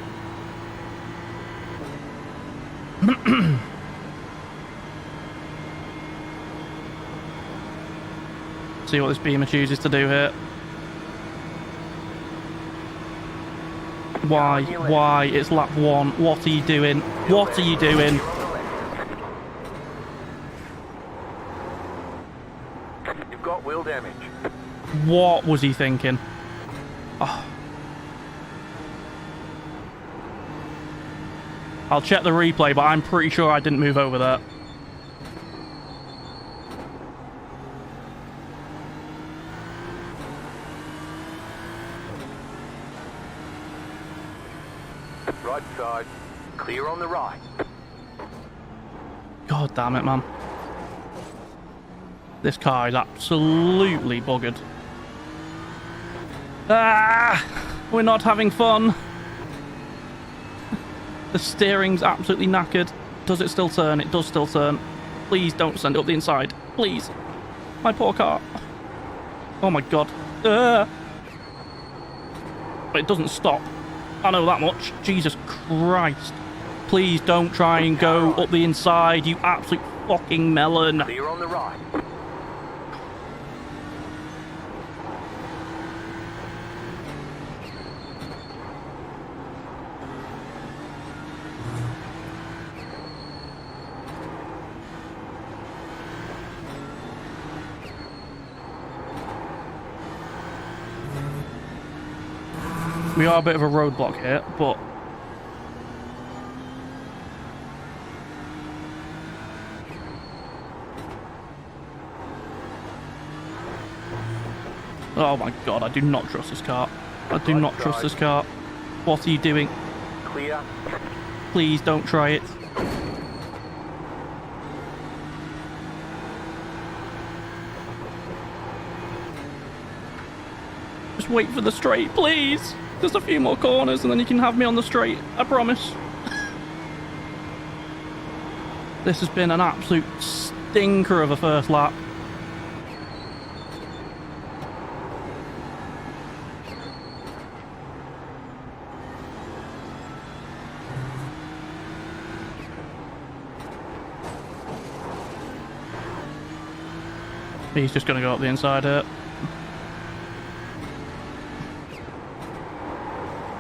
See what this Beamer chooses to do here. Why? Why? It's lap 1. What are you doing? What are you doing? You've got wheel damage. What was he thinking? Oh. I'll check the replay, but I'm pretty sure I didn't move over that. Right side, clear on the right. God damn it, man. This car is absolutely buggered. Ah! We're not having fun. The steering's absolutely knackered. Does it still turn? It does still turn. Please don't send it up the inside. Please. My poor car. Oh my god. But it doesn't stop. I know that much. Jesus Christ. Please don't try and go up the inside, you absolute fucking melon. Clear on the right. We are a bit of a roadblock here, but oh my god, I do not trust this car. I do not trust this car. What are you doing? Clear. Please don't try it. Just wait for the straight, please. Just a few more corners and then you can have me on the straight. I promise. This has been an absolute stinker of a first lap. He's just going to go up the inside here.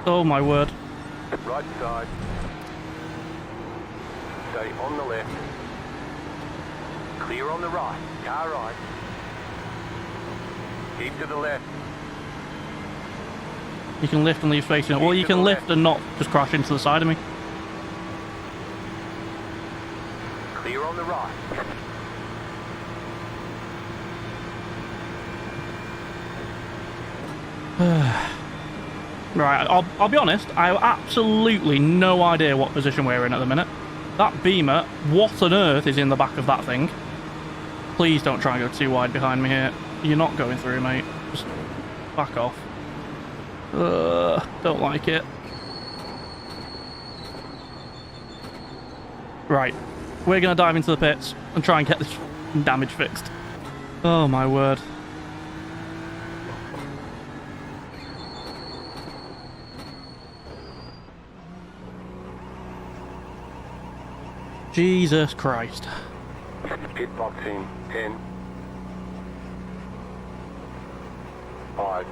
Oh my word. Right side. Stay on the left. Clear on the right. Car right. Keep to the left. You can lift and leave space in it. Well, you can lift and not just crash into the side of me. Clear on the right. Right, I'll be honest, I have absolutely no idea what position we're in at the minute. That beamer, what on earth is in the back of that thing? Please don't try and go too wide behind me here. You're not going through, mate. Just back off. Don't like it. Right, we're going to dive into the pits and try and get this damage fixed. Oh my word. Jesus Christ. Pit box in 10. 5.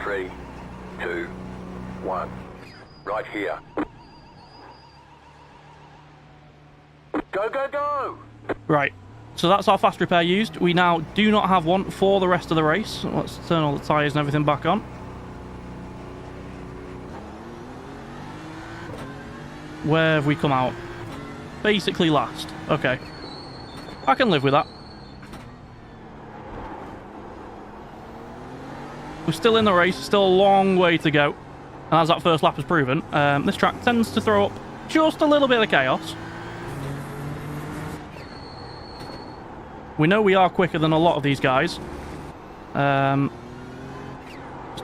3. 2. 1. Right here. Go, go, go! Right, so that's our fast repair used. We now do not have one for the rest of the race. Let's turn all the tyres and everything back on. Where have we come out? Basically last. Okay. I can live with that. We're still in the race, still a long way to go. And as that first lap has proven, this track tends to throw up just a little bit of chaos. We know we are quicker than a lot of these guys. Just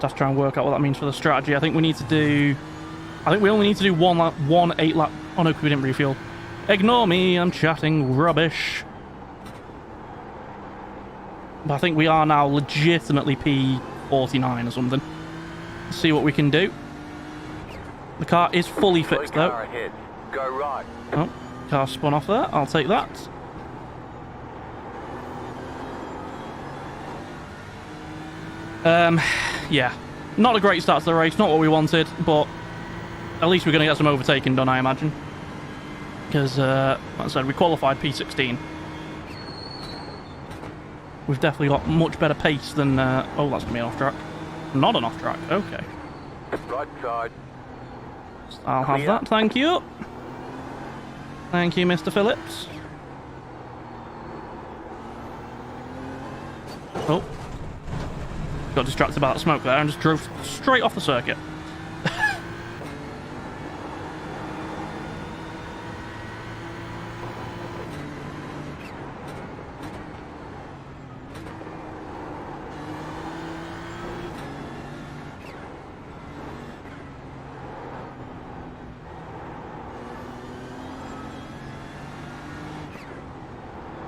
have to try and work out what that means for the strategy. I think we need to do... I think we only need to do one 8-lap... Oh no, we didn't refuel. Ignore me, I'm chatting rubbish. But I think we are now legitimately P49 or something. Let's see what we can do. The car is fully fixed though. Car ahead. Go right. Oh, car spun off there. I'll take that. Yeah. Not a great start to the race, not what we wanted, but at least we're going to get some overtaking done, I imagine. Because, like I said, we qualified P16. We've definitely got much better pace than... oh, that's going to be an off-track. Not an off-track, okay. Right side. I'll have that, thank you. Thank you, Mr. Phillips. Oh. Got distracted by that smoke there and just drove straight off the circuit.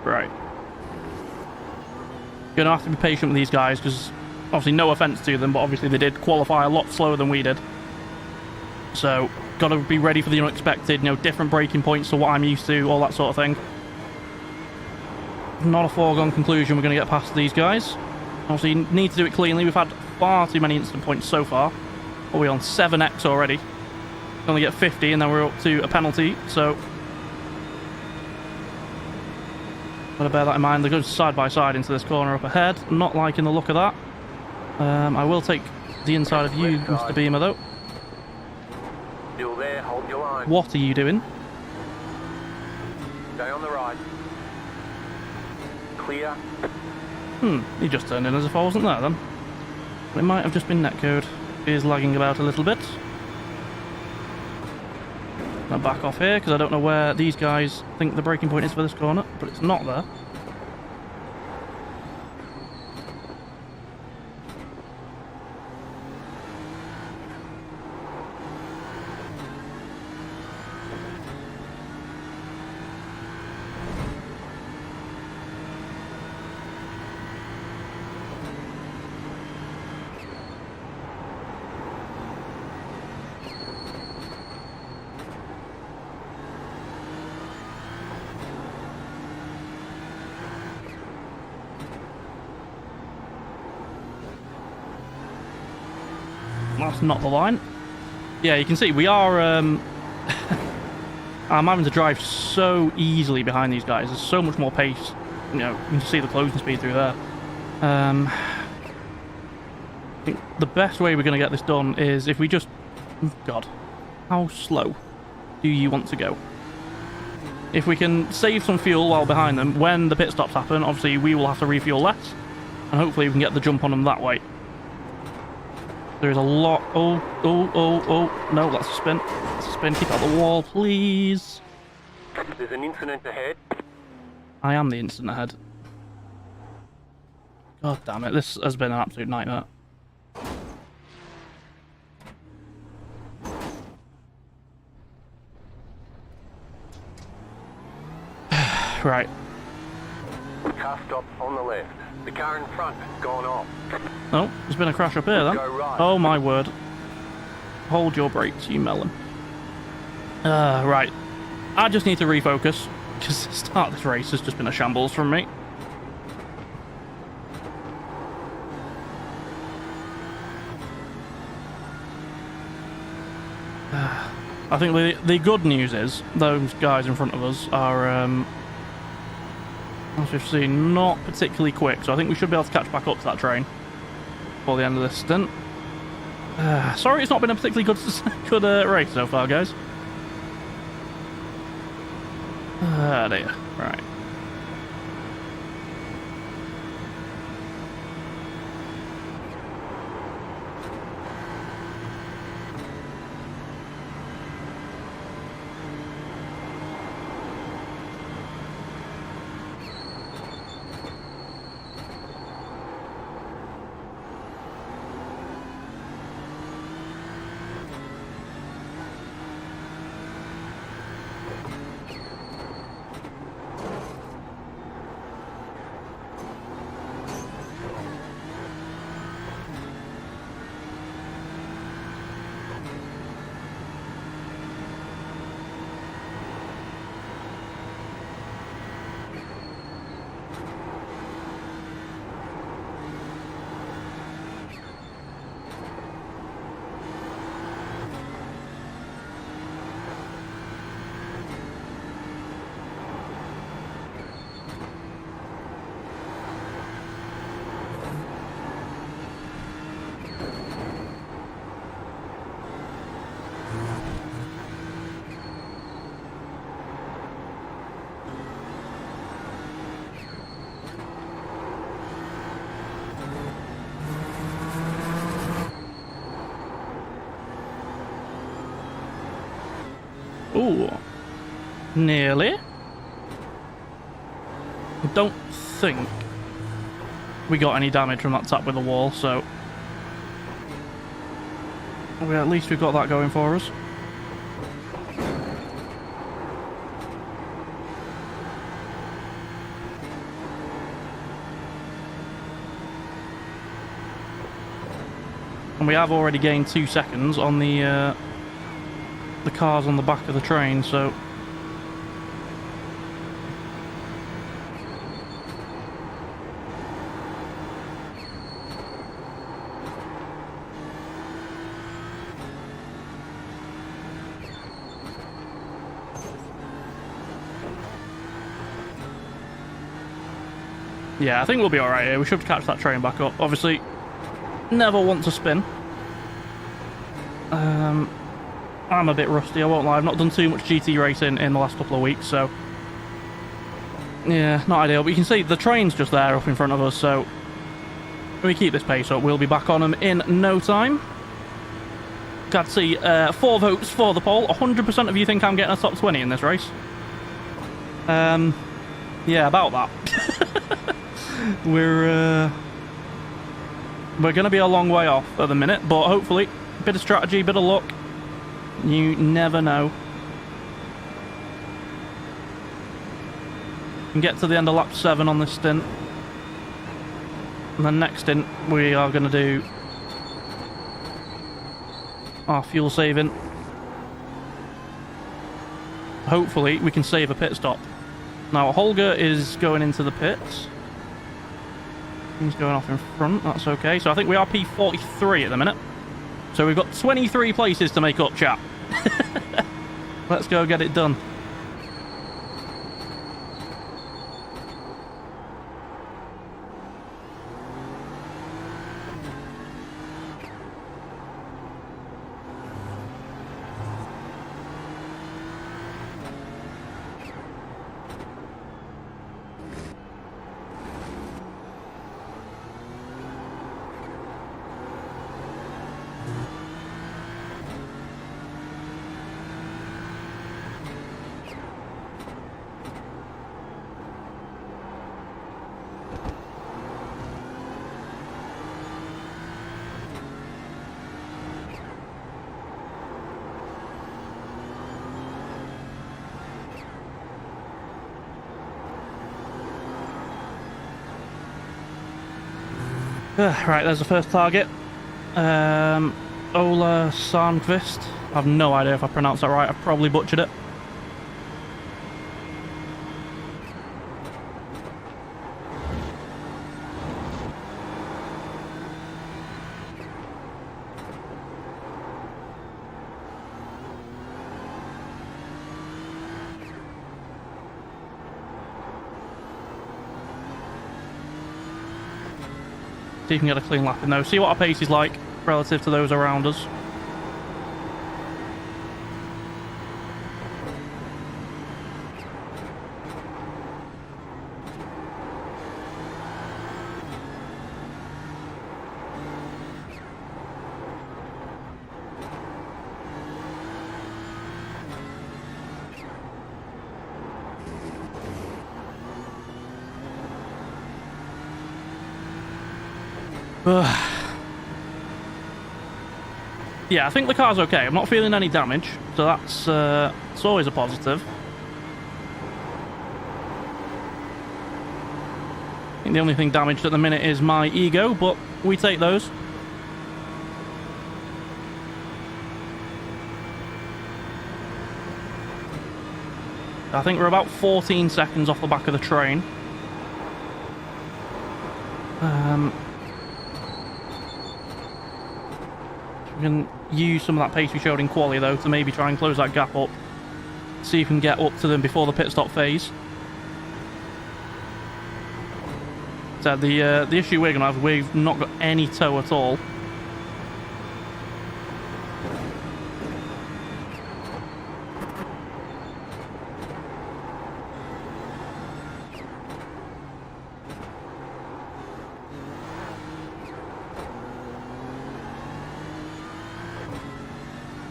Right. Gonna have to be patient with these guys because obviously no offense to them, but obviously they did qualify a lot slower than we did. So gotta be ready for the unexpected, you know, different braking points to what I'm used to, all that sort of thing. Not a foregone conclusion we're gonna get past these guys. Obviously you need to do it cleanly. We've had far too many instant points so far. Are we on 7x already? Only get 50 and then we're up to a penalty, so gotta bear that in mind. They're going side by side into this corner up ahead. Not liking the look of that. I will take the inside of you, Mr. Beamer, though. Still there, hold your line. What are you doing? Stay on the right. Clear. He just turned in as if I wasn't there then. But it might have just been netcode. It is lagging about a little bit. I'll back off here because I don't know where these guys think the braking point is for this corner, but it's not there. That's not the line. Yeah, you can see we are... I'm having to drive so easily behind these guys. There's so much more pace. You know, you can see the closing speed through there. I think the best way we're going to get this done is if we just... God, how slow do you want to go? If we can save some fuel while behind them, when the pit stops happen, obviously we will have to refuel less, and hopefully we can get the jump on them that way. There is a lot... Oh, no, that's a spin. That's a spin. Keep out the wall, please. There's an incident ahead. I am the instant ahead. God damn it, this has been an absolute nightmare. Right. Car stop on the left. The car in front gone off. Oh, there's been a crash up here then. Go right. Oh my word. Hold your brakes, you melon. Right. I just need to refocus, because the start of this race has just been a shambles from me. I think the good news is, those guys in front of us are, as we've seen, not particularly quick, so I think we should be able to catch back up to that train before the end of this stint. Sorry it's not been a particularly good race so far, guys. Ah, dear. Right. Ooh. Nearly. I don't think we got any damage from that tap with the wall, so... Well, at least we've got that going for us. And we have already gained 2 seconds on the cars on the back of the train, so... Yeah, I think we'll be alright here. We should catch that train back up. Obviously, never want to spin. I'm a bit rusty, I won't lie. I've not done too much GT racing in the last couple of weeks, so... Yeah, not ideal. But you can see the train's just there up in front of us, so... If we keep this pace up, we'll be back on them in no time. Glad to see 4 votes for the poll. 100% of you think I'm getting a top 20 in this race. Yeah, about that. We're going to be a long way off at the minute, but hopefully, a bit of strategy, a bit of luck. You never know. We can get to the end of lap 7 on this stint. And then next stint, we are going to do our fuel saving. Hopefully, we can save a pit stop. Now, Holger is going into the pits. He's going off in front, that's okay. So I think we are P43 at the minute. So we've got 23 places to make up, chat. Let's go get it done. Right, there's the first target. Ola Sarnqvist. I have no idea if I pronounced that right. I've probably butchered it. See if we can get a clean lap in though. See what our pace is like relative to those around us. Yeah, I think the car's okay. I'm not feeling any damage, so that's it's always a positive. I think the only thing damaged at the minute is my ego, but we take those. I think we're about 14 seconds off the back of the train. We can use some of that pace we showed in quali though to maybe try and close that gap up. See if we can get up to them before the pit stop phase. So the issue we're going to have, we've not got any tow at all.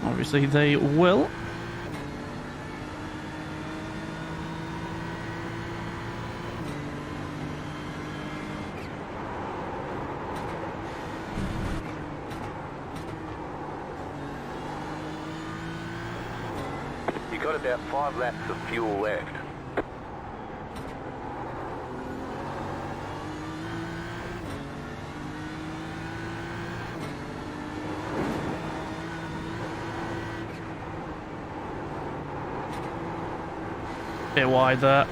Obviously they will. You got about 5 laps of fuel left. Bit wide there.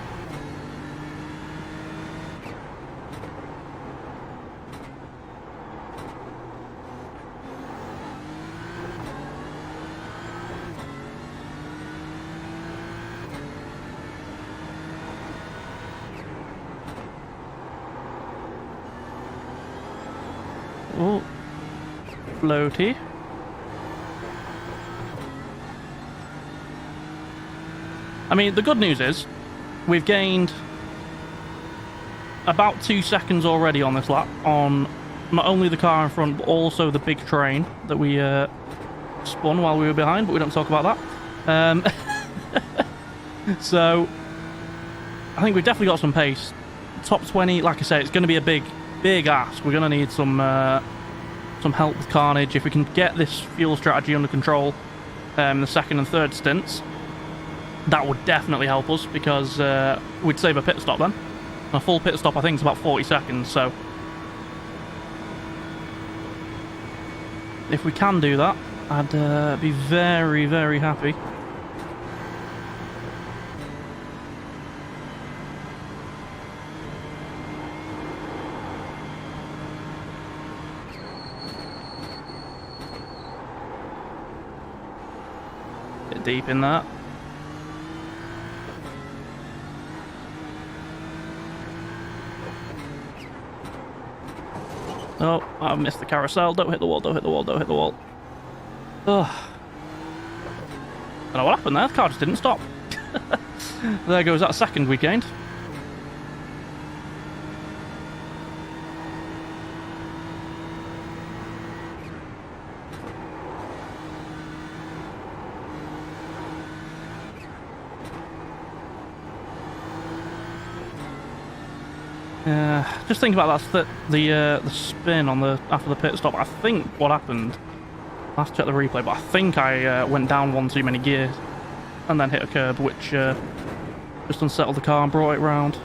Oh, floaty. I mean, the good news is we've gained about 2 seconds already on this lap on not only the car in front, but also the big train that we spun while we were behind, but we don't talk about that. So, I think we've definitely got some pace. Top 20, like I say, it's going to be a big ask. We're going to need some help with carnage. If we can get this fuel strategy under control in the second and third stints, that would definitely help us, because we'd save a pit stop then. A full pit stop, I think, is about 40 seconds, so if we can do that, I'd be very, very happy. Bit deep in that. Oh, I missed the carousel. Don't hit the wall, don't hit the wall, don't hit the wall. Ugh. I don't know what happened there. The car just didn't stop. There goes that second we gained. Just think about that. The spin on the after the pit stop. I think what happened. I have to check the replay, but I think I went down one too many gears and then hit a curb, which just unsettled the car and brought it round.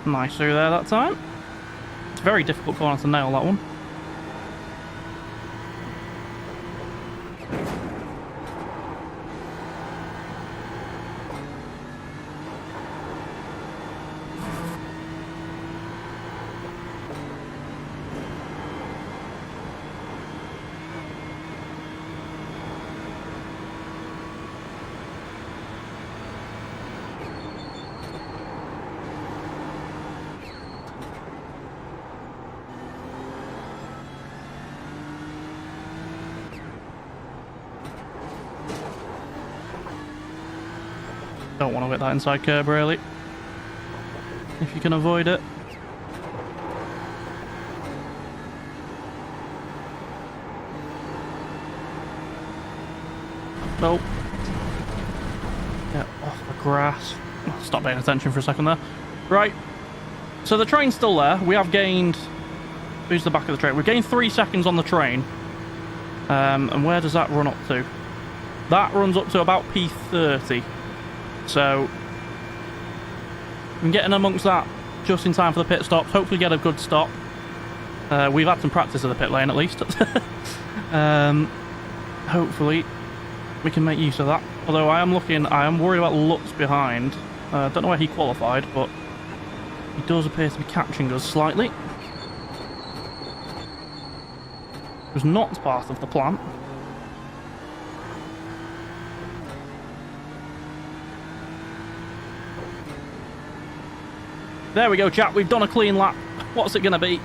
Nice through there that time. It's a very difficult corner to nail, that one. Don't want to hit that inside curb, really. If you can avoid it. Nope. Get off the grass. Stop paying attention for a second there. Right. So the train's still there. We have gained... Who's the back of the train? We've gained 3 seconds on the train. And where does that run up to? That runs up to about P30. So, I'm getting amongst that just in time for the pit stops. Hopefully get a good stop. We've had some practice of the pit lane at least. Hopefully we can make use of that. Although I am worried about Lutz behind. Don't know where he qualified, but he does appear to be catching us slightly. It was not part of the plan. There we go, chat. We've done a clean lap. What's it going to be?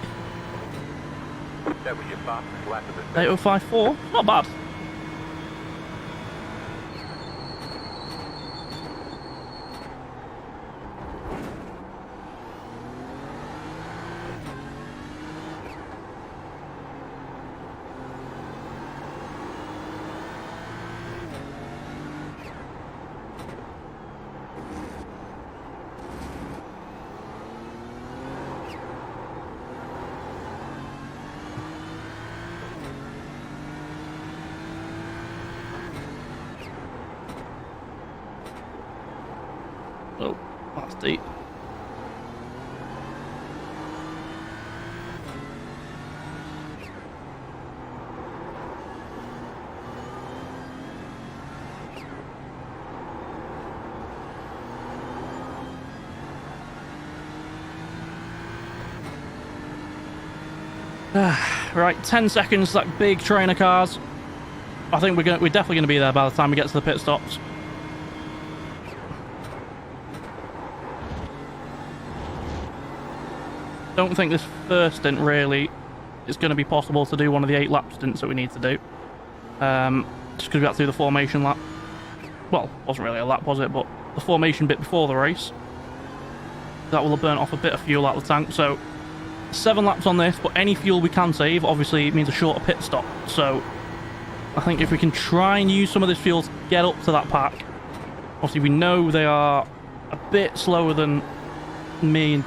That was your fastest lap of the day. 8054. Not bad. Oh, that's deep. Right, 10 seconds, like big train of cars. I think we're definitely going to be there by the time we get to the pit stops. Don't think this first stint really is going to be possible to do one of the 8 lap stints that we need to do. Just because we had to do the formation lap. Well, it wasn't really a lap, was it? But the formation bit before the race. That will have burnt off a bit of fuel out of the tank. So 7 laps on this, but any fuel we can save obviously means a shorter pit stop. So I think if we can try and use some of this fuel to get up to that pack. Obviously we know they are a bit slower than me and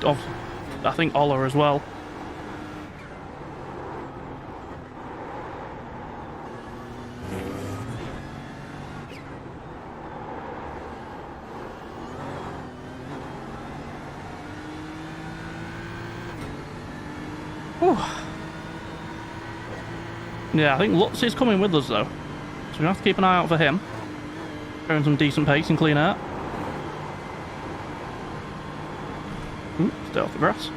I think Ola as well. Whew. Yeah, I think Lutz is coming with us though. So we're gonna have to keep an eye out for him. Showing some decent pace and clean air. Ooh, stay off the grass.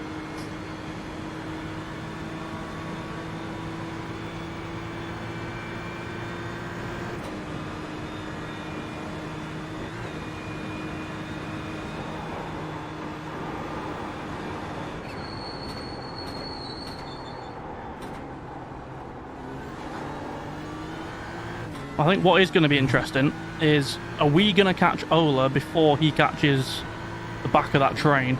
I think what is going to be interesting is, are we going to catch Ola before he catches the back of that train?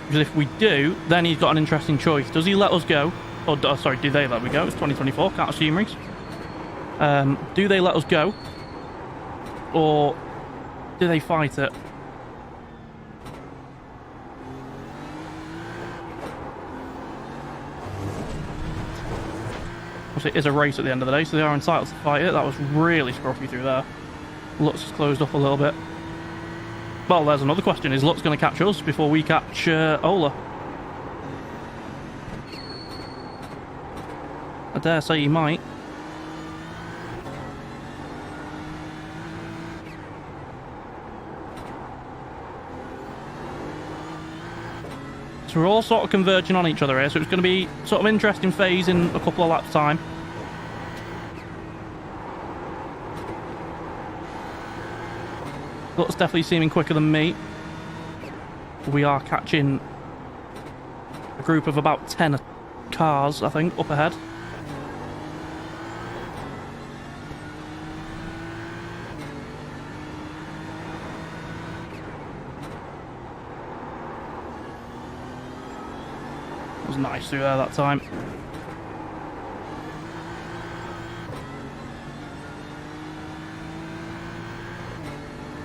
Because if we do, then he's got an interesting choice. Does he let us go? Or, sorry, do they let me go? It's 2024, can't assume rings. Do they let us go? Or do they fight it? It is a race at the end of the day, so they are entitled to fight it. That was really scruffy through there. Lutz has closed up a little bit. Well, there's another question. Is Lutz going to catch us before we catch Ola? I dare say he might. So we're all sort of converging on each other here, so it's going to be sort of interesting phase in a couple of laps' time. Lutz definitely seeming quicker than me. We are catching a group of about 10 cars, I think, up ahead. It was nice through there that time.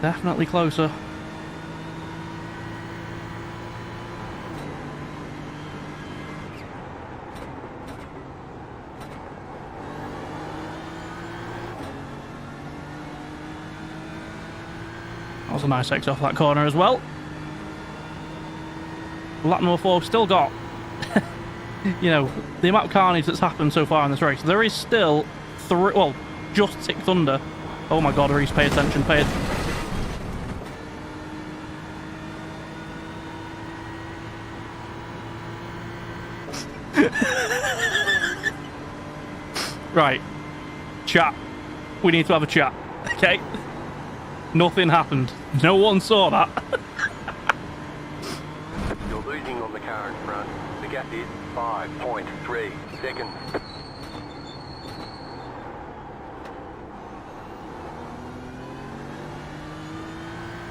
Definitely closer. That was a nice exit off that corner as well. Lap number 4, we've still got, you know, the amount of carnage that's happened so far in this race. There is still well, just ticked under. Oh my god, Reese, pay attention, pay attention. Right, chat. We need to have a chat, okay? Nothing happened. No one saw that. You're losing on the car in front. The gap is 5.3 seconds.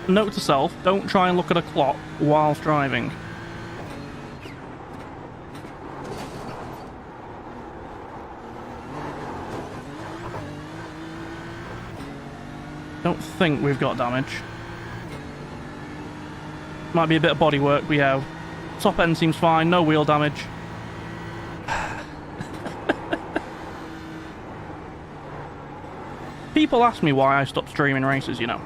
Note to self, don't try and look at a clock whilst driving. Don't think we've got damage. Might be a bit of body work we have. Top end seems fine, no wheel damage. People ask me why I stopped streaming races, you know.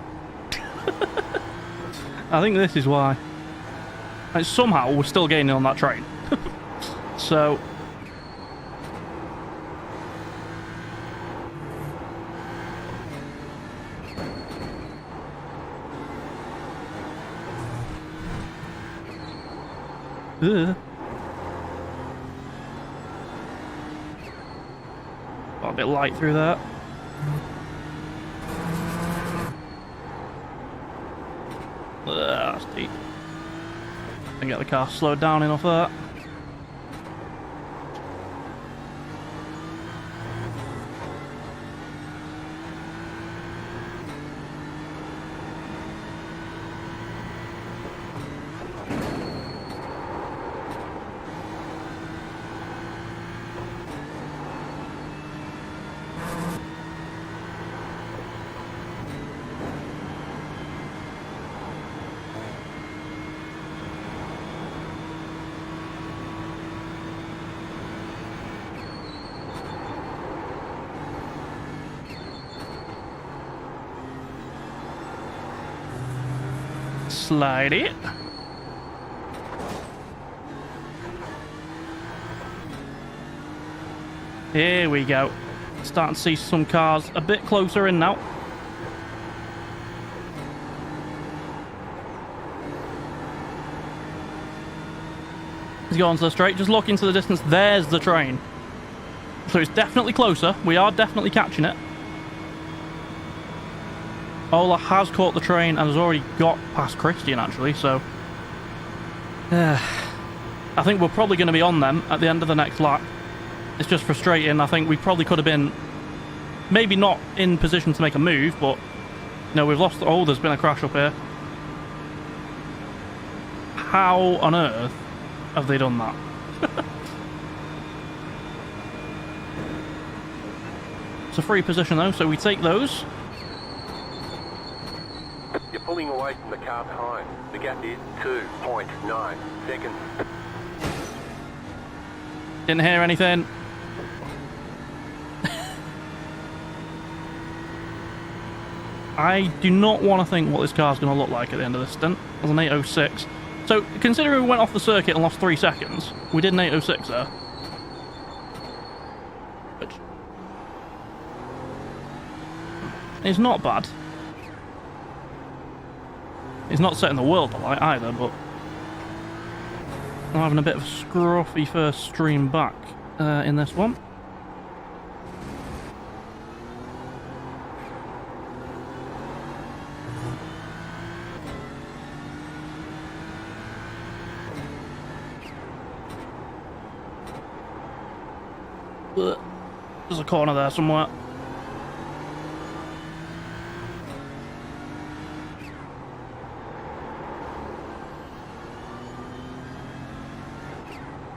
I think this is why. And somehow we're still gaining on that train. So... Got a bit light through that. That's deep. Can get the car slowed down enough there. Slide it. Here we go. Starting to see some cars a bit closer in now. He's going to the straight. Just look into the distance. There's the train. So it's definitely closer. We are definitely catching it. Ola has caught the train and has already got past Christian, actually, so... I think we're probably going to be on them at the end of the next lap. It's just frustrating. I think we probably could have been... maybe not in position to make a move, but... no, we've lost... oh, there's been a crash up here. How on earth have they done that? It's a free position, though, so we take those. You're pulling away from the car behind. The gap is 2.9 seconds. Didn't hear anything. I do not want to think what this car's going to look like at the end of this stint. It was an 8.06. So, considering we went off the circuit and lost 3 seconds, we did an 8.06 there. Which is not bad. It's not setting the world alight either, but I'm having a bit of a scruffy first stream back in this one. There's a corner there somewhere.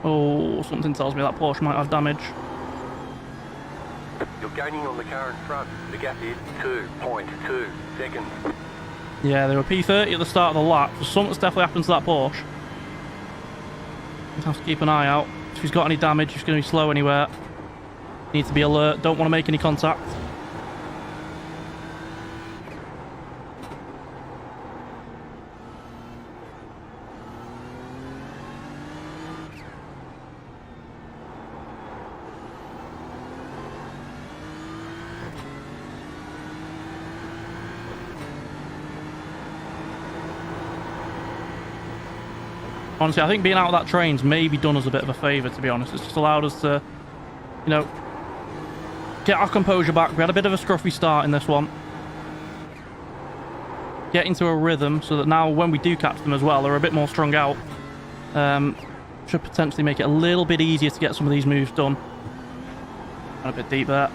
Oh, something tells me that Porsche might have damage. You're gaining on the car in front. The gap is 2.2 seconds. Yeah, they were P30 at the start of the lap, so something's definitely happened to that Porsche. You have to keep an eye out. If he's got any damage, he's going to be slow anywhere. Need to be alert, don't want to make any contact. Honestly, I think being out of that train's maybe done us a bit of a favour, to be honest. It's just allowed us to, you know, get our composure back. We had a bit of a scruffy start in this one. Get into a rhythm so that now when we do catch them as well, they're a bit more strung out. Should potentially make it a little bit easier to get some of these moves done. And a bit deep there.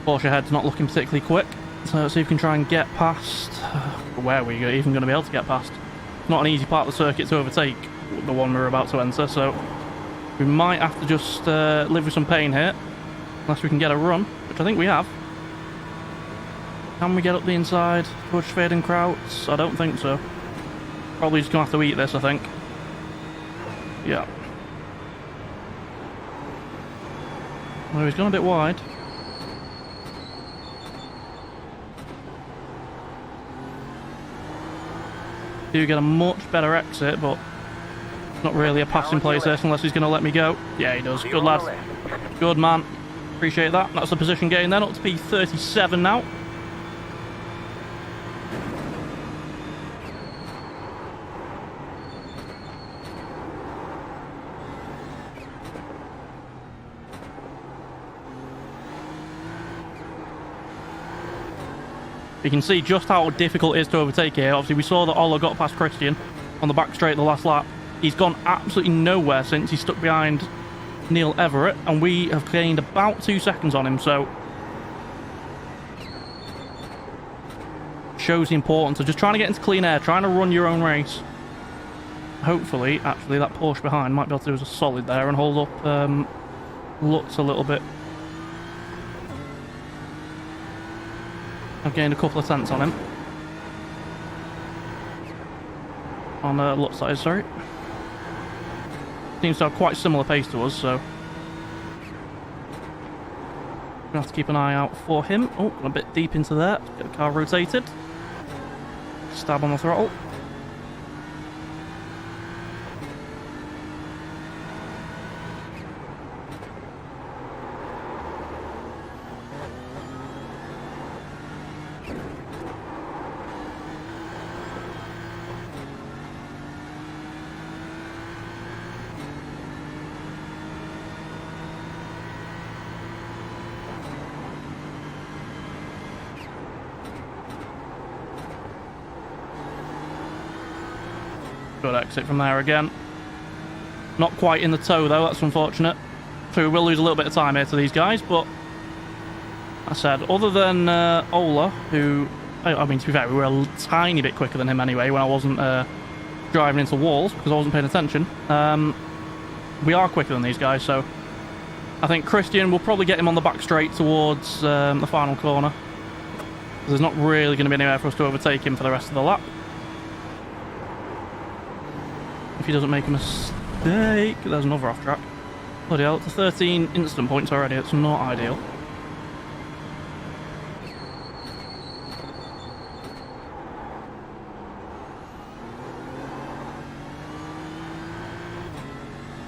Porsche head's not looking particularly quick. So let's see if we can try and get past... where are we even going to be able to get past? It's not an easy part of the circuit to overtake, the one we're about to enter, so... we might have to just live with some pain here. Unless we can get a run, which I think we have. Can we get up the inside towards fading Krauts? I don't think so. Probably just going to have to eat this, I think. Yeah. Well, he's gone a bit wide. Do get a much better exit, but not really a passing place this unless he's going to let me go. Yeah, he does. Good lad. Good man. Appreciate that. That's the position gain then, up to P37 now. You can see just how difficult it is to overtake here. Obviously, we saw that Ola got past Christian on the back straight the last lap. He's gone absolutely nowhere since he's stuck behind Neil Everett, and we have gained about 2 seconds on him, so... shows the importance of just trying to get into clean air, trying to run your own race. Hopefully, actually, that Porsche behind might be able to do us a solid there and hold up Lutz a little bit. I've gained a couple of tenths on him. On Lutz, that is, sorry. Seems to have quite similar pace to us, so... we're going to have to keep an eye out for him. Oh, a bit deep into there. Get the car rotated. Stab on the throttle. Good exit from there again. Not quite in the toe though, that's unfortunate. So we will lose a little bit of time here to these guys, but I said, other than Ola, who, I mean, to be fair, we were a tiny bit quicker than him anyway when I wasn't driving into walls because I wasn't paying attention. We are quicker than these guys, so I think Christian will probably get him on the back straight towards the final corner. There's not really going to be anywhere for us to overtake him for the rest of the lap. If he doesn't make a mistake. There's another off track. Bloody hell, it's 13 instant points already. It's not ideal.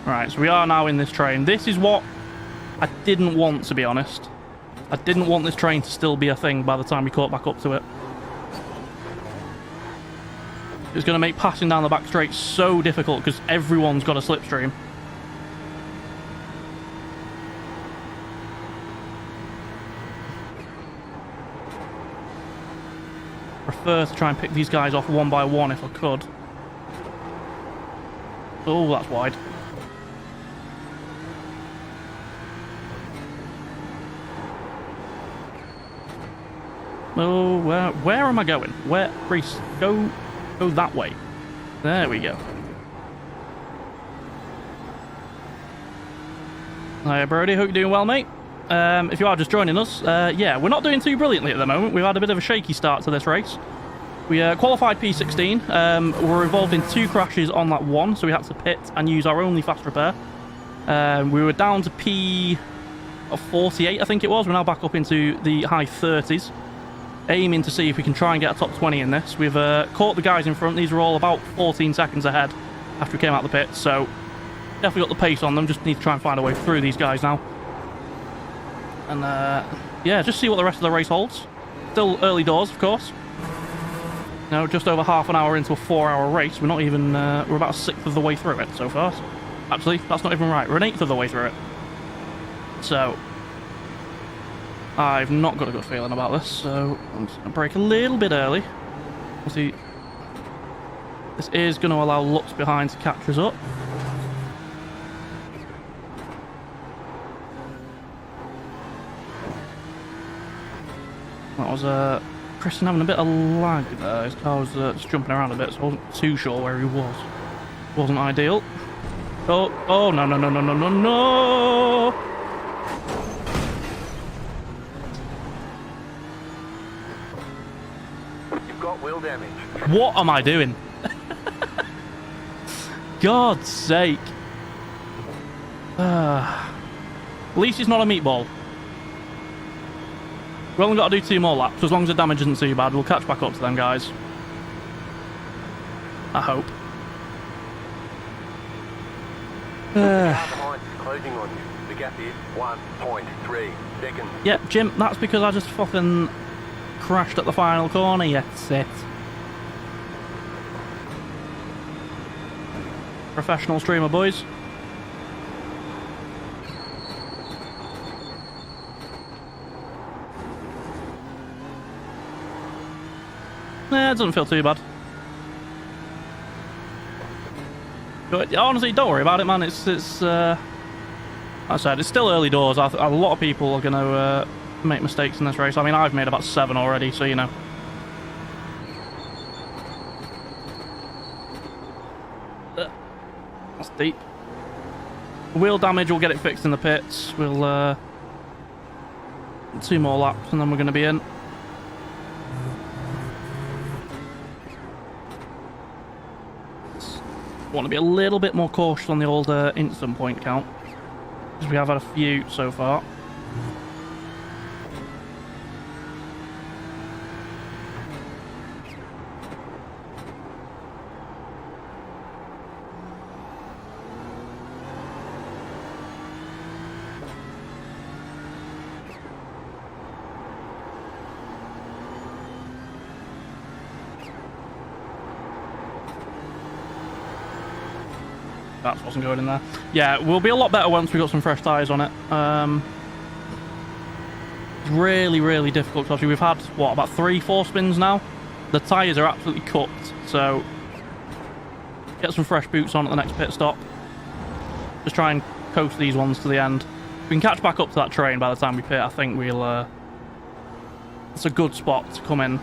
Right, so we are now in this train. This is what I didn't want, to be honest. I didn't want this train to still be a thing by the time we caught back up to it. It's going to make passing down the back straight so difficult because everyone's got a slipstream. Prefer to try and pick these guys off one by one if I could. Oh, that's wide. Oh, where am I going? Where, Reese? Go that way. There we go. Hi, Brody. Hope you're doing well, mate. If you are just joining us, yeah, we're not doing too brilliantly at the moment. We've had a bit of a shaky start to this race. We qualified P16. We were involved in 2 crashes on that one, so we had to pit and use our only fast repair. We were down to P48, I think it was. We're now back up into the high 30s. Aiming to see if we can try and get a top 20 in this. We've caught the guys in front. These were all about 14 seconds ahead after we came out the pit, so definitely got the pace on them. Just need to try and find a way through these guys now. And yeah, just see what the rest of the race holds. Still early doors, of course. No, just over half an hour into a 4-hour race. We're not even, we're about a sixth of the way through it so far. Actually, that's not even right. We're an eighth of the way through it. So I've not got a good feeling about this, so I'm just going to brake a little bit early. We'll see. This is going to allow Lutz behind to catch us up. That was Christian having a bit of lag there. His car was just jumping around a bit, so I wasn't too sure where he was. Wasn't ideal. Oh, no, no, no, no, no, no, no! Wheel damage. What am I doing? God's sake. At least it's not a meatball. We've only got to do 2 more laps. As long as the damage isn't too bad, we'll catch back up to them guys. I hope. The car behind is closing on you. The gap is 1.3 seconds. Yeah, Jim, that's because I just fucking crashed at the final corner, you sit. Professional streamer, boys. Nah, it doesn't feel too bad. But honestly, don't worry about it, man. It's like I said, it's still early doors. A lot of people are going to make mistakes in this race. I mean, I've made about 7 already, so you know. That's deep. Wheel damage, we'll get it fixed in the pits. We'll 2 more laps and then we're going to be in. Want to be a little bit more cautious on the old instant point count, because we have had a few so far. That wasn't going in there. Yeah, we'll be a lot better once we've got some fresh tyres on it. It's really, really difficult. Obviously, we've had, what, about 3-4 spins now? The tyres are absolutely cooked, so get some fresh boots on at the next pit stop. Just try and coast these ones to the end. If we can catch back up to that train by the time we pit, I think we'll... it's a good spot to come in.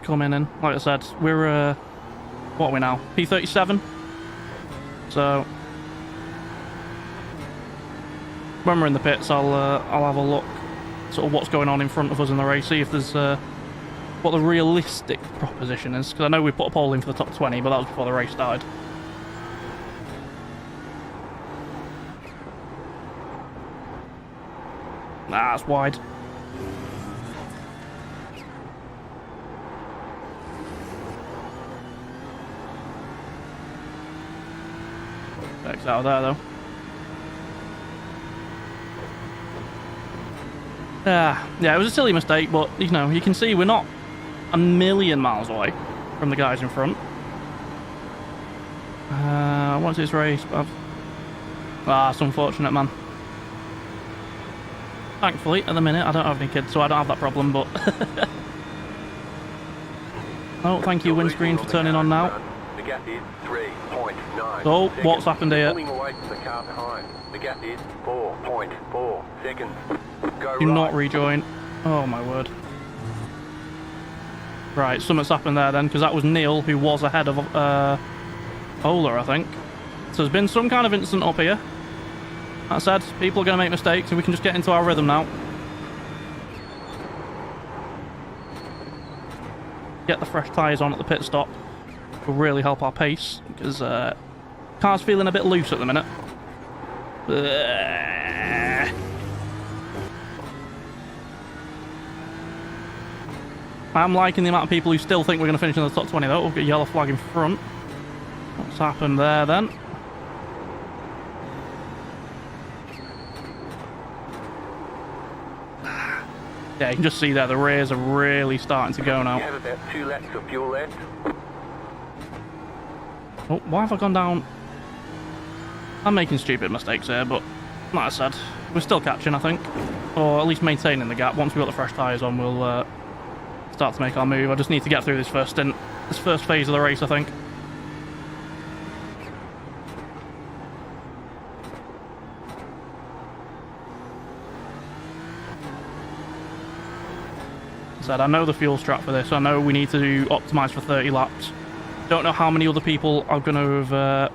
Like I said, we're... what are we now? P37? So... when we're in the pits, I'll have a look sort of what's going on in front of us in the race, see if there's what the realistic proposition is, because I know we put a poll in for the top 20, but that was before the race started. Nah, that's wide. X out of there though. Yeah, it was a silly mistake, but you know, you can see we're not a million miles away from the guys in front. What's this race? It's unfortunate, man. Thankfully, at the minute, I don't have any kids, so I don't have that problem, but... oh, thank you, windscreen, for turning on now. The gap is 3.9. So, what's happened here? Pulling away from the car behind. The gap is 4.4 seconds. Go Do right. not rejoin. Oh my word. Right, something's happened there then, because that was Neil who was ahead of Ola, I think. So there's been some kind of incident up here. That said, people are going to make mistakes, and we can just get into our rhythm now. Get the fresh tyres on at the pit stop will really help our pace, because car's feeling a bit loose at the minute. I'm liking the amount of people who still think we're going to finish in the top 20 though. We've got a yellow flag in front. What's happened there then? Yeah, you can just see there the rears are really starting to go now. You have about 2 laps of fuel left. Oh, why have I gone down? I'm making stupid mistakes here, but like I said, we're still catching, I think. Or at least maintaining the gap. Once we've got the fresh tyres on, we'll start to make our move. I just need to get through this first stint, this first phase of the race, I think. I know the fuel strat for this. I know we need to optimise for 30 laps. Don't know how many other people are going to have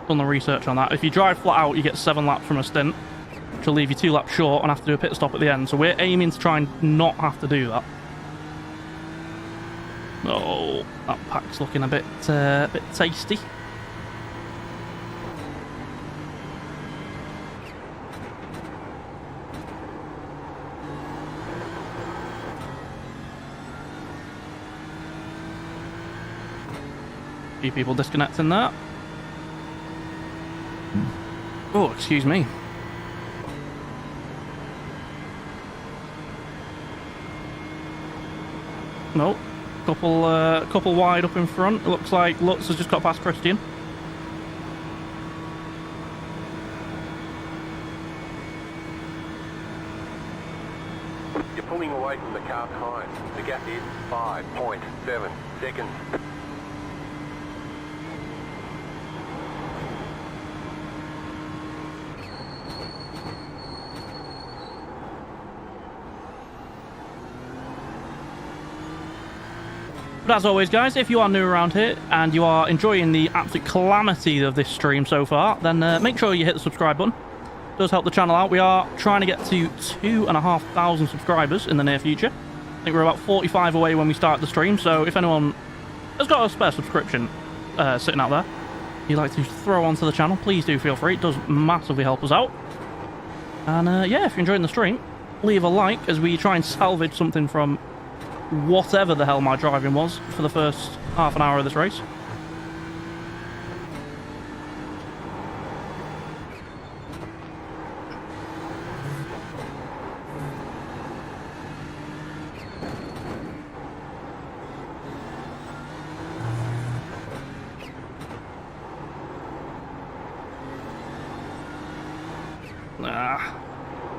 done the research on that. If you drive flat out, you get 7 laps from a stint, which will leave you 2 laps short and have to do a pit stop at the end. So we're aiming to try and not have to do that. Oh, that pack's looking a bit tasty. Few people disconnecting that. Oh, excuse me. No, couple wide up in front. It looks like Lutz has just got past Christian. You're pulling away from the car behind. The gap is 5.7 seconds. But as always, guys, if you are new around here and you are enjoying the absolute calamity of this stream so far, then make sure you hit the subscribe button. It does help the channel out. We are trying to get to 2,500 subscribers in the near future. I think we're about 45 away when we start the stream, so if anyone has got a spare subscription sitting out there you'd like to throw onto the channel, please do feel free. It does massively help us out. And yeah, if you're enjoying the stream, leave a like as we try and salvage something from whatever the hell my driving was for the first half an hour of this race.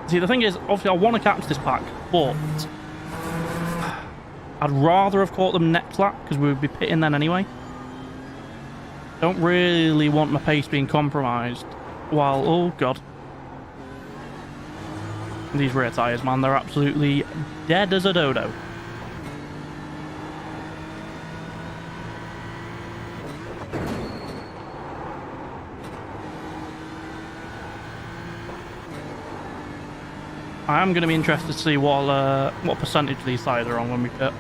See, the thing is, obviously I want to catch this pack, but I'd rather have caught them next lap because we would be pitting then anyway. Don't really want my pace being compromised while... Oh, God. These rear tyres, man, they're absolutely dead as a dodo. I am going to be interested to see what percentage these tyres are on when we pit.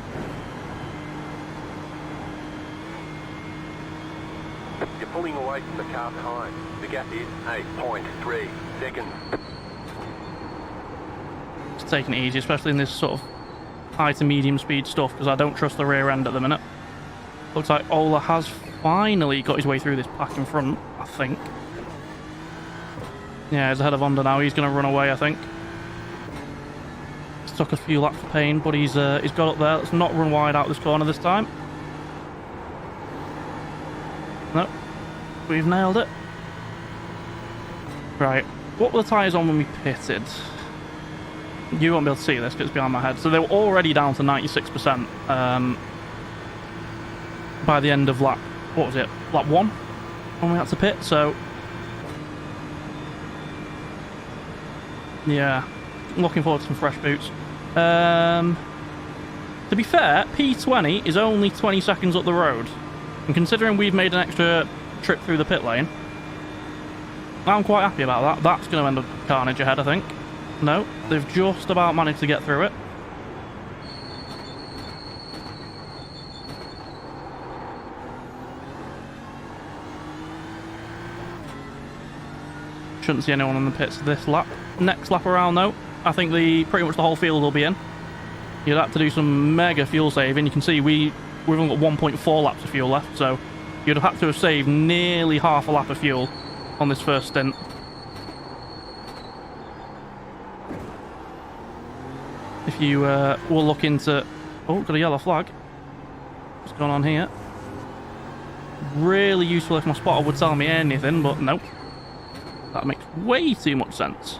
You're pulling away from the car behind. The gap is 8.3 seconds. Just taking it easy, especially in this sort of high to medium speed stuff, because I don't trust the rear end at the minute. Looks like Ola has finally got his way through this pack in front, I think. Yeah, he's ahead of Honda now. He's going to run away, I think. Took a few laps of pain, but he's got up there. Let's not run wide out this corner this time. Nope. We've nailed it. Right. What were the tyres on when we pitted? You won't be able to see this because it's behind my head. So they were already down to 96% by the end of lap... What was it? Lap 1? When we had to pit, so... Yeah. Looking forward to some fresh boots. To be fair, P20 is only 20 seconds up the road. And considering we've made an extra trip through the pit lane, I'm quite happy about that. That's going to end up carnage ahead, I think. No, they've just about managed to get through it. Shouldn't see anyone in the pits this lap. Next lap around, though, I think pretty much the whole field will be in. You'd have to do some mega fuel saving. You can see we've only got 1.4 laps of fuel left, so you'd have had to have saved nearly half a lap of fuel on this first stint. If you will look into... Oh, got a yellow flag. What's going on here? Really useful if my spotter would tell me anything, but nope. That makes way too much sense.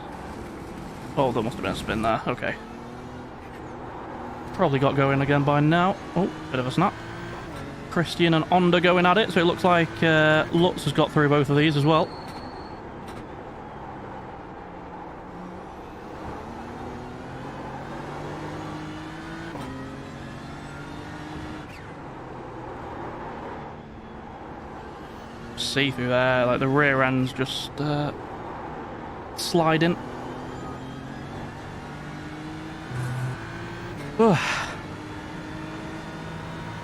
Oh, there must have been a spin there. Okay. Probably got going again by now. Oh, bit of a snap. Christian and Honda going at it, so it looks like Lutz has got through both of these as well. See through there, like the rear end's just sliding.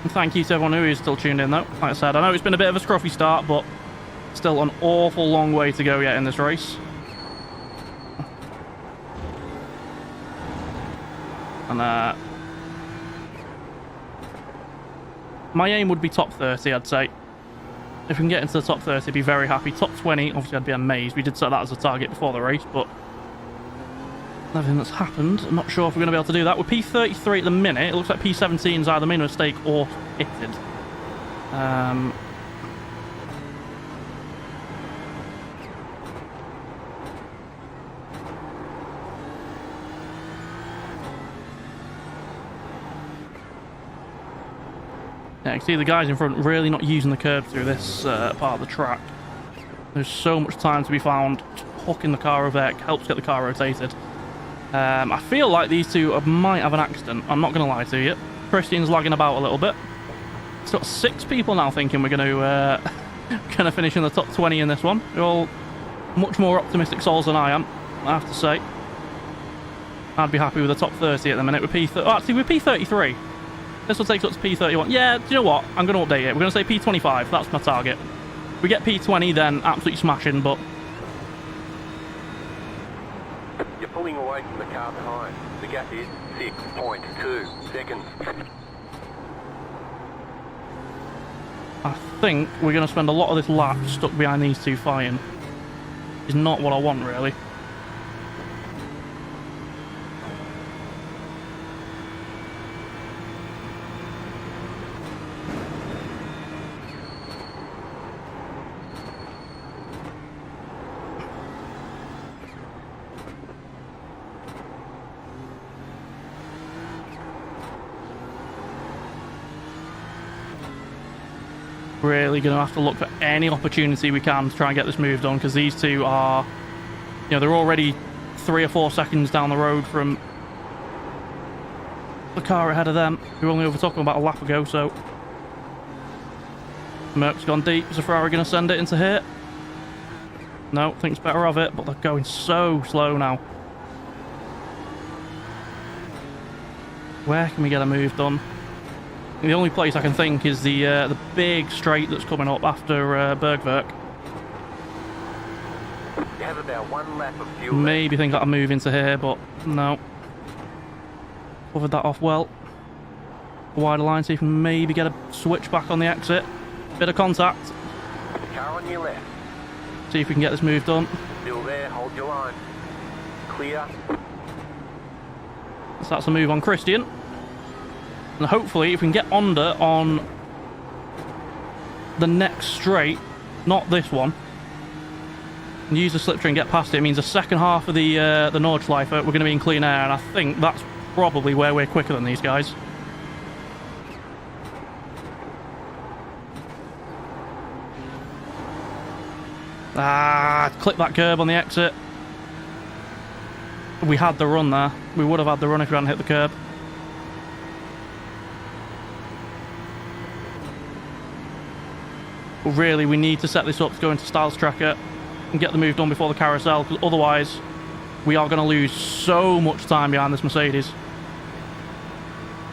Thank you to everyone who is still tuned in, though. Like I said, I know it's been a bit of a scruffy start, but still an awful long way to go yet in this race. And my aim would be top 30, I'd say. If we can get into the top 30, I'd be very happy. Top 20, obviously I'd be amazed. We did set that as a target before the race, but everything that's happened, I'm not sure if we're going to be able to do that. We're P33 at the minute. It looks like P17 is either made a mistake or pitted. Yeah, you can see the guys in front really not using the curb through this part of the track. There's so much time to be found. Hooking the car over there helps get the car rotated. I feel like these two might have an accident. I'm not going to lie to you. Christian's lagging about a little bit. It's got 6 people now thinking we're going to finish in the top 20 in this one. They're all much more optimistic souls than I am, I have to say. I'd be happy with the top 30 at the minute. We're P33. This will take us up to P31. Yeah, do you know what? I'm going to update it. We're going to say P25. That's my target. If we get P20, then absolutely smashing, but... You're pulling away from the car behind. The gap is 6.2 seconds. I think we're going to spend a lot of this lap stuck behind these two fighting. Is not what I want, really. Really going to have to look for any opportunity we can to try and get this move done, because these two are, you know, they're already 3 or 4 seconds down the road from the car ahead of them, who only overtook them about a lap ago. So Merc's gone deep. Is the Ferrari going to send it into here? No, thinks better of it, but they're going so slow now. Where can we get a move done? The only place I can think is the big straight that's coming up after Bergwerk. You have about 1 lap of fuel. Maybe think that'll move into here, but no. Covered that off well. Wider line, see if we can maybe get a switch back on the exit. Bit of contact. Car on your left. See if we can get this move done. Still there, hold your line. Clear. So that's a move on Christian. And hopefully if we can get under on the next straight, not this one, and use the slipstream and get past it, means the second half of the Nordschleife we're going to be in clean air, and I think that's probably where we're quicker than these guys. Clip that curb on the exit. We had the run there. We would have had the run if we hadn't hit the curb. But really, we need to set this up to go into Styles Tracker and get the move done before the carousel, because otherwise we are going to lose so much time behind this Mercedes.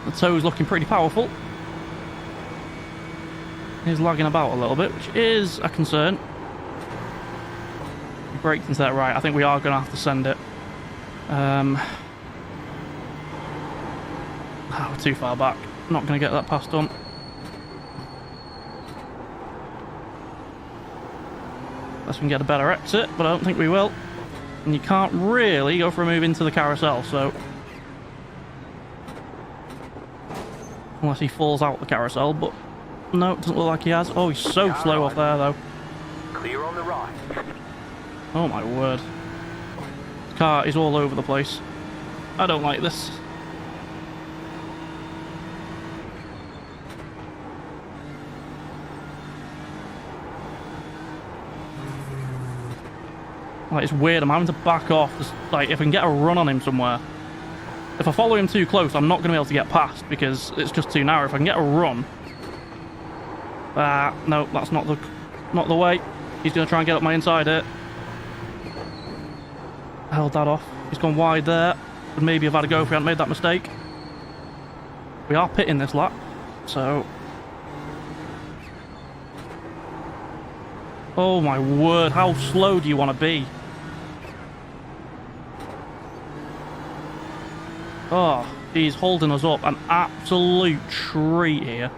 The toe's looking pretty powerful. He's lagging about a little bit, which is a concern. He braked into that right. I think we are going to have to send it. We're too far back. Not going to get that pass done. Unless we can get a better exit, but I don't think we will. And you can't really go for a move into the carousel, so... Unless he falls out the carousel, but... No, it doesn't look like he has. Oh, he's so slow off there, though. Clear on the right. Oh my word. The car is all over the place. I don't like this. Like, it's weird, I'm having to back off, just, like, if I can get a run on him somewhere. If I follow him too close, I'm not going to be able to get past, because it's just too narrow. If I can get a run... no, that's not the way. He's going to try and get up my inside here. Held that off. He's gone wide there. Would maybe have had a go if we hadn't made that mistake. We are pitting this lap, so... Oh my word, how slow do you want to be? Oh, he's holding us up. An absolute treat here.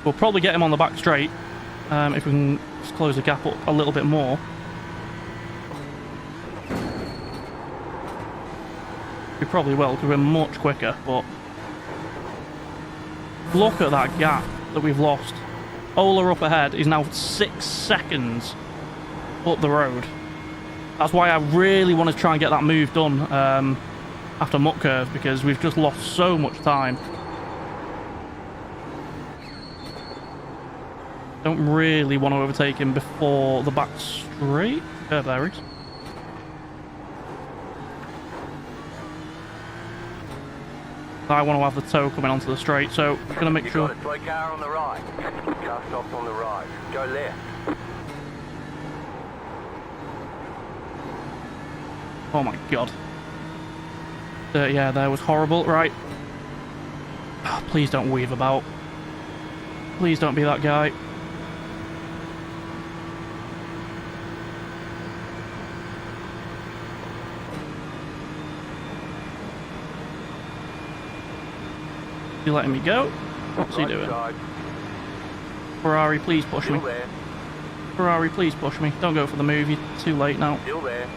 We'll probably get him on the back straight if we can just close the gap up a little bit more. We probably will, because we're much quicker, but... Look at that gap that we've lost. Ola up ahead is now 6 seconds up the road. That's why I really want to try and get that move done after Muck Curve, because we've just lost so much time. Don't really want to overtake him before the back straight. There he is. I want to have the toe coming onto the straight, so I'm going to make sure... Got a slow car on the right. Car stopped on the right. Go left. Oh my god. Yeah, that was horrible. Right. Oh, please don't weave about. Please don't be that guy. Is he letting me go? What's he doing? Ferrari, please push me. Ferrari, please push me. Don't go for the move. You're too late now. Still there.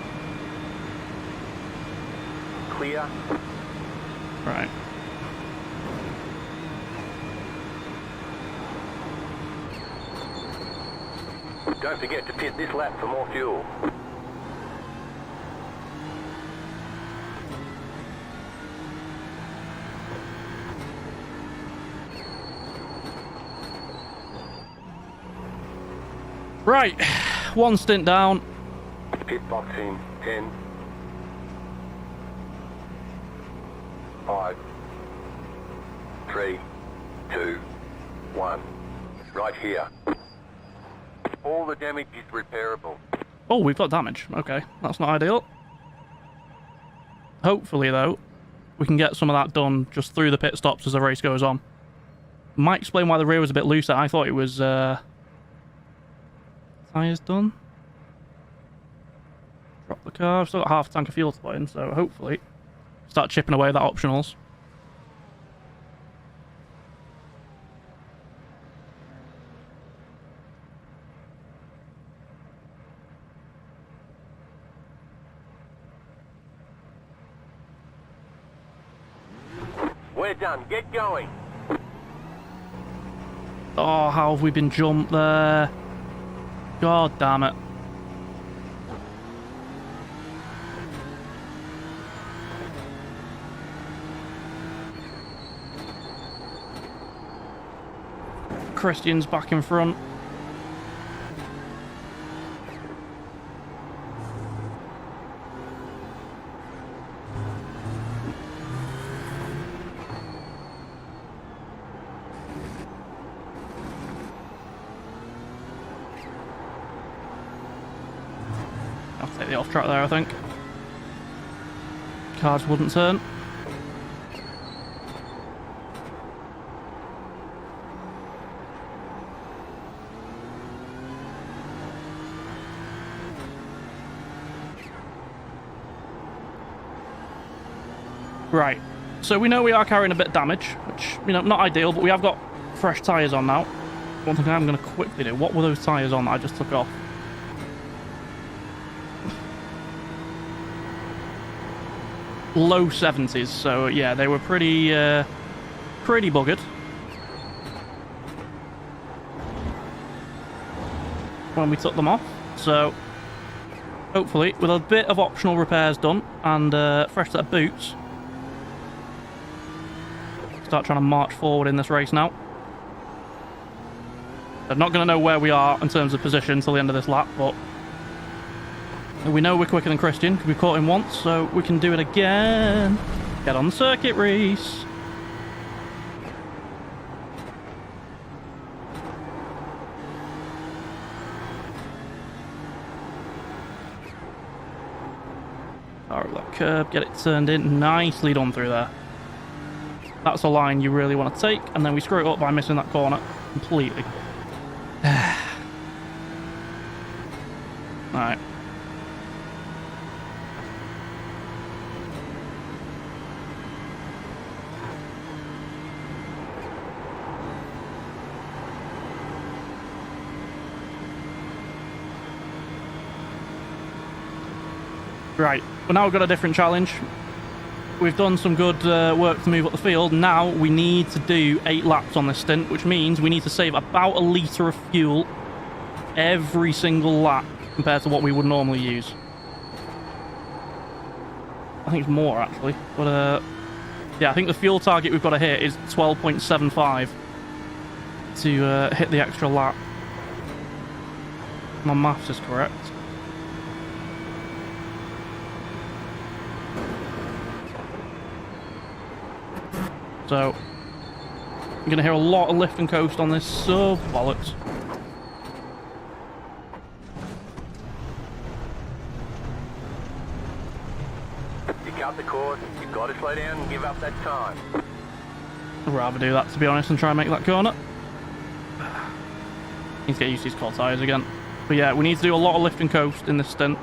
Clear. Right. Don't forget to pit this lap for more fuel. Right, one stint down. Pit box in 10, 5, 3, 2, 1. Right here. All the damage is repairable. Oh, we've got damage. Okay, that's not ideal. Hopefully, though, we can get some of that done just through the pit stops as the race goes on. Might explain why the rear was a bit looser. I thought it was, tyres done. Drop the car. I've still got half a tank of fuel to put in, so hopefully start chipping away at that optionals. We're done. Get going. Oh, how have we been jumped there? God damn it. Christian's back in front. I'll take the off track there, I think. Cars wouldn't turn. Right, so we know we are carrying a bit of damage, which, you know, not ideal, but we have got fresh tyres on now. One thing I'm going to quickly do, what were those tyres on that I just took off? Low 70s, so yeah, they were pretty buggered when we took them off. So hopefully, with a bit of optional repairs done and fresh set of boots, start trying to march forward in this race now. I'm not going to know where we are in terms of position until the end of this lap, but we know we're quicker than Christian because we caught him once, so we can do it again. Get on the circuit, Reese. Alright, that curb, get it turned in. Nicely done through there. That's a line you really want to take, and then we screw it up by missing that corner completely. Alright. Right, well now we've got a different challenge. We've done some good work to move up the field. Now we need to do 8 laps on this stint, which means we need to save about a litre of fuel every single lap compared to what we would normally use. I think it's more, actually. But, yeah, I think the fuel target we've got to hit is 12.75 to hit the extra lap. My maths is correct. So, I'm going to hear a lot of lift and coast on this, so bollocks. You cut the course, you've got to slow down and give up that time. I'd rather do that, to be honest, and try and make that corner. Need to get used to these core tyres again. But yeah, we need to do a lot of lift and coast in this stint.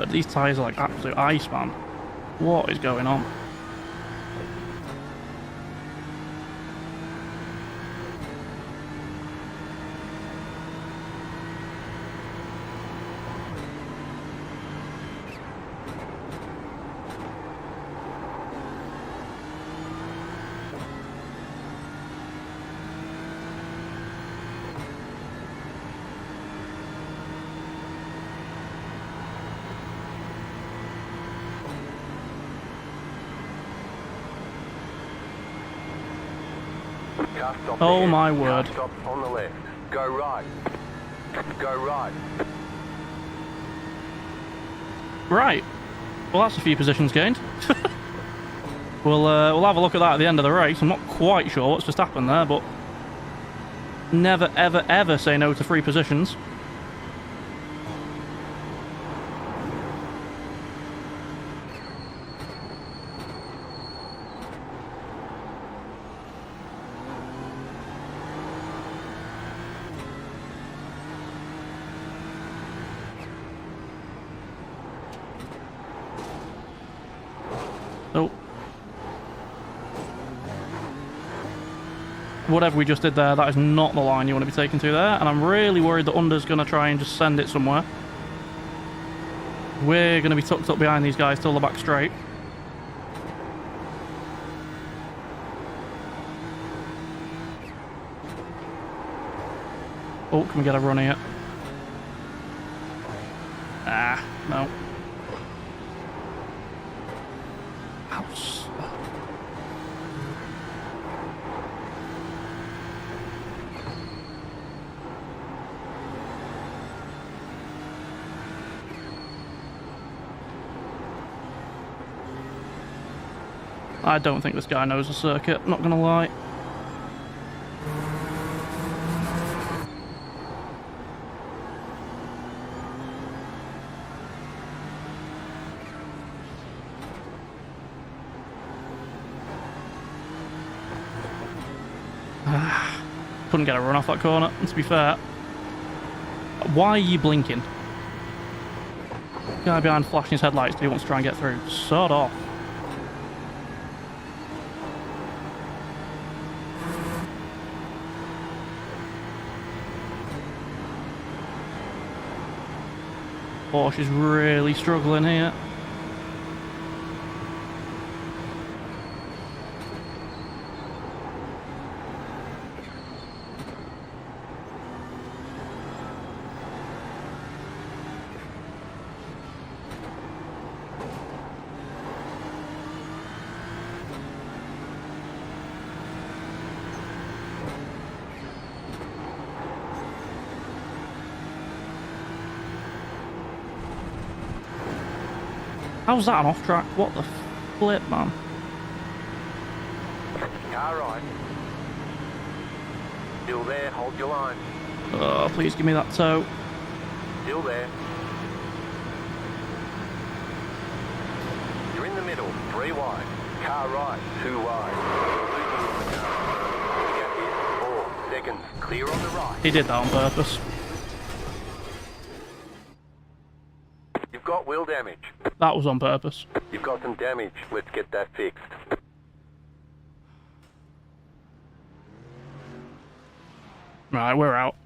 word, these tyres are like absolute ice, man. What is going on? Car stop Oh ahead. my Car word. stop on the left. Go right. Go right. Right. Well, that's a few positions gained. We'll have a look at that at the end of the race. I'm not quite sure what's just happened there, but never, ever, ever say no to 3 positions. Oh. Whatever we just did there, that is not the line you want to be taken to there, and I'm really worried that Under's going to try and just send it somewhere. We're going to be tucked up behind these guys till the back straight. Oh, can we get a run here? Ah, no. House. I don't think this guy knows the circuit, not gonna lie. Couldn't get a run off that corner, and to be fair. Why are you blinking? Guy behind flashing his headlights because he wants to try and get through. Sod off. Porsche is really struggling here. How's that an off track? What the flip, man? Car right. Still there, hold your line. Oh, please give me that toe. Still there. You're in the middle, 3 wide. Car right, 2 wide. You're losing the car. Gap is 4 seconds. Clear on the right. He did that on purpose. You've got wheel damage. That was on purpose. You've got some damage. Let's get that fixed. Right, we're out.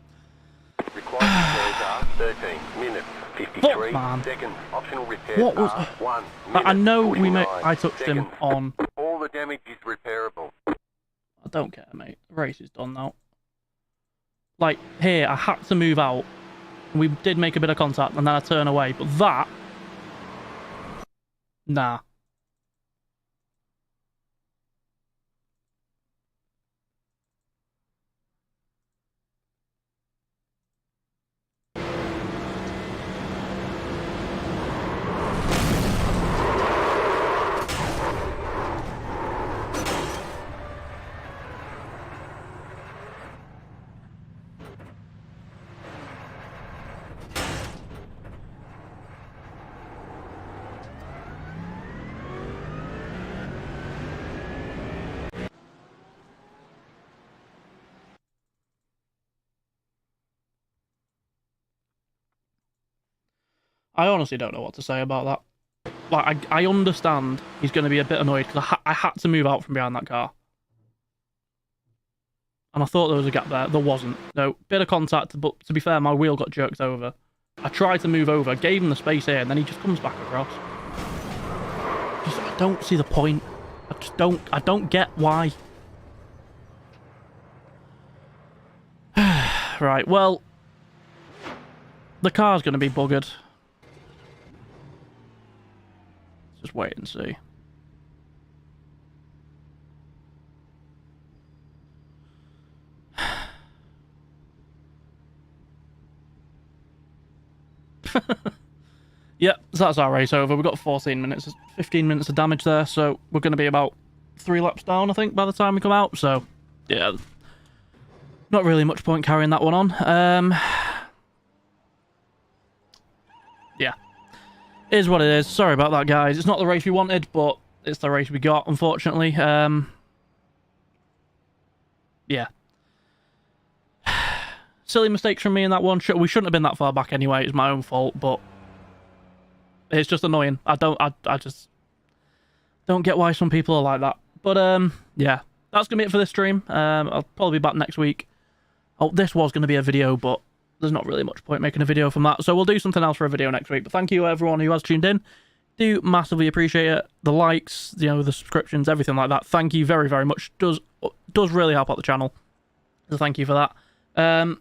Required repairs are 13 minutes, 53 man. seconds. Optional repairs What was- are 1 I minute, know we 49 I touched him seconds. on. All the damage is repairable. I don't care, mate. The race is done now. Like, here, I had to move out. We did make a bit of contact, and then I turn away. But that... Nah. I honestly don't know what to say about that. Like, I understand he's going to be a bit annoyed because I had to move out from behind that car. And I thought there was a gap there. There wasn't. No, bit of contact, but to be fair, my wheel got jerked over. I tried to move over, gave him the space here, and then he just comes back across. I don't see the point. I don't get why. Right, well, the car's going to be buggered. Let's just wait and see. Yep, so that's our race over. We've got 15 minutes of damage there, so we're going to be about 3 laps down, I think, by the time we come out. So, yeah, not really much point carrying that one on. Yeah, it is what it is. Sorry about that, guys. It's not the race we wanted, but it's the race we got, unfortunately. Yeah. Silly mistakes from me in that one. We shouldn't have been that far back anyway. It's my own fault, but it's just annoying. I just don't get why some people are like that. But, yeah. That's going to be it for this stream. I'll probably be back next week. Oh, this was going to be a video, but there's not really much point making a video from that. So we'll do something else for a video next week. But thank you, everyone who has tuned in. Do massively appreciate it. The likes, you know, the subscriptions, everything like that. Thank you very, very much. Does really help out the channel. So thank you for that.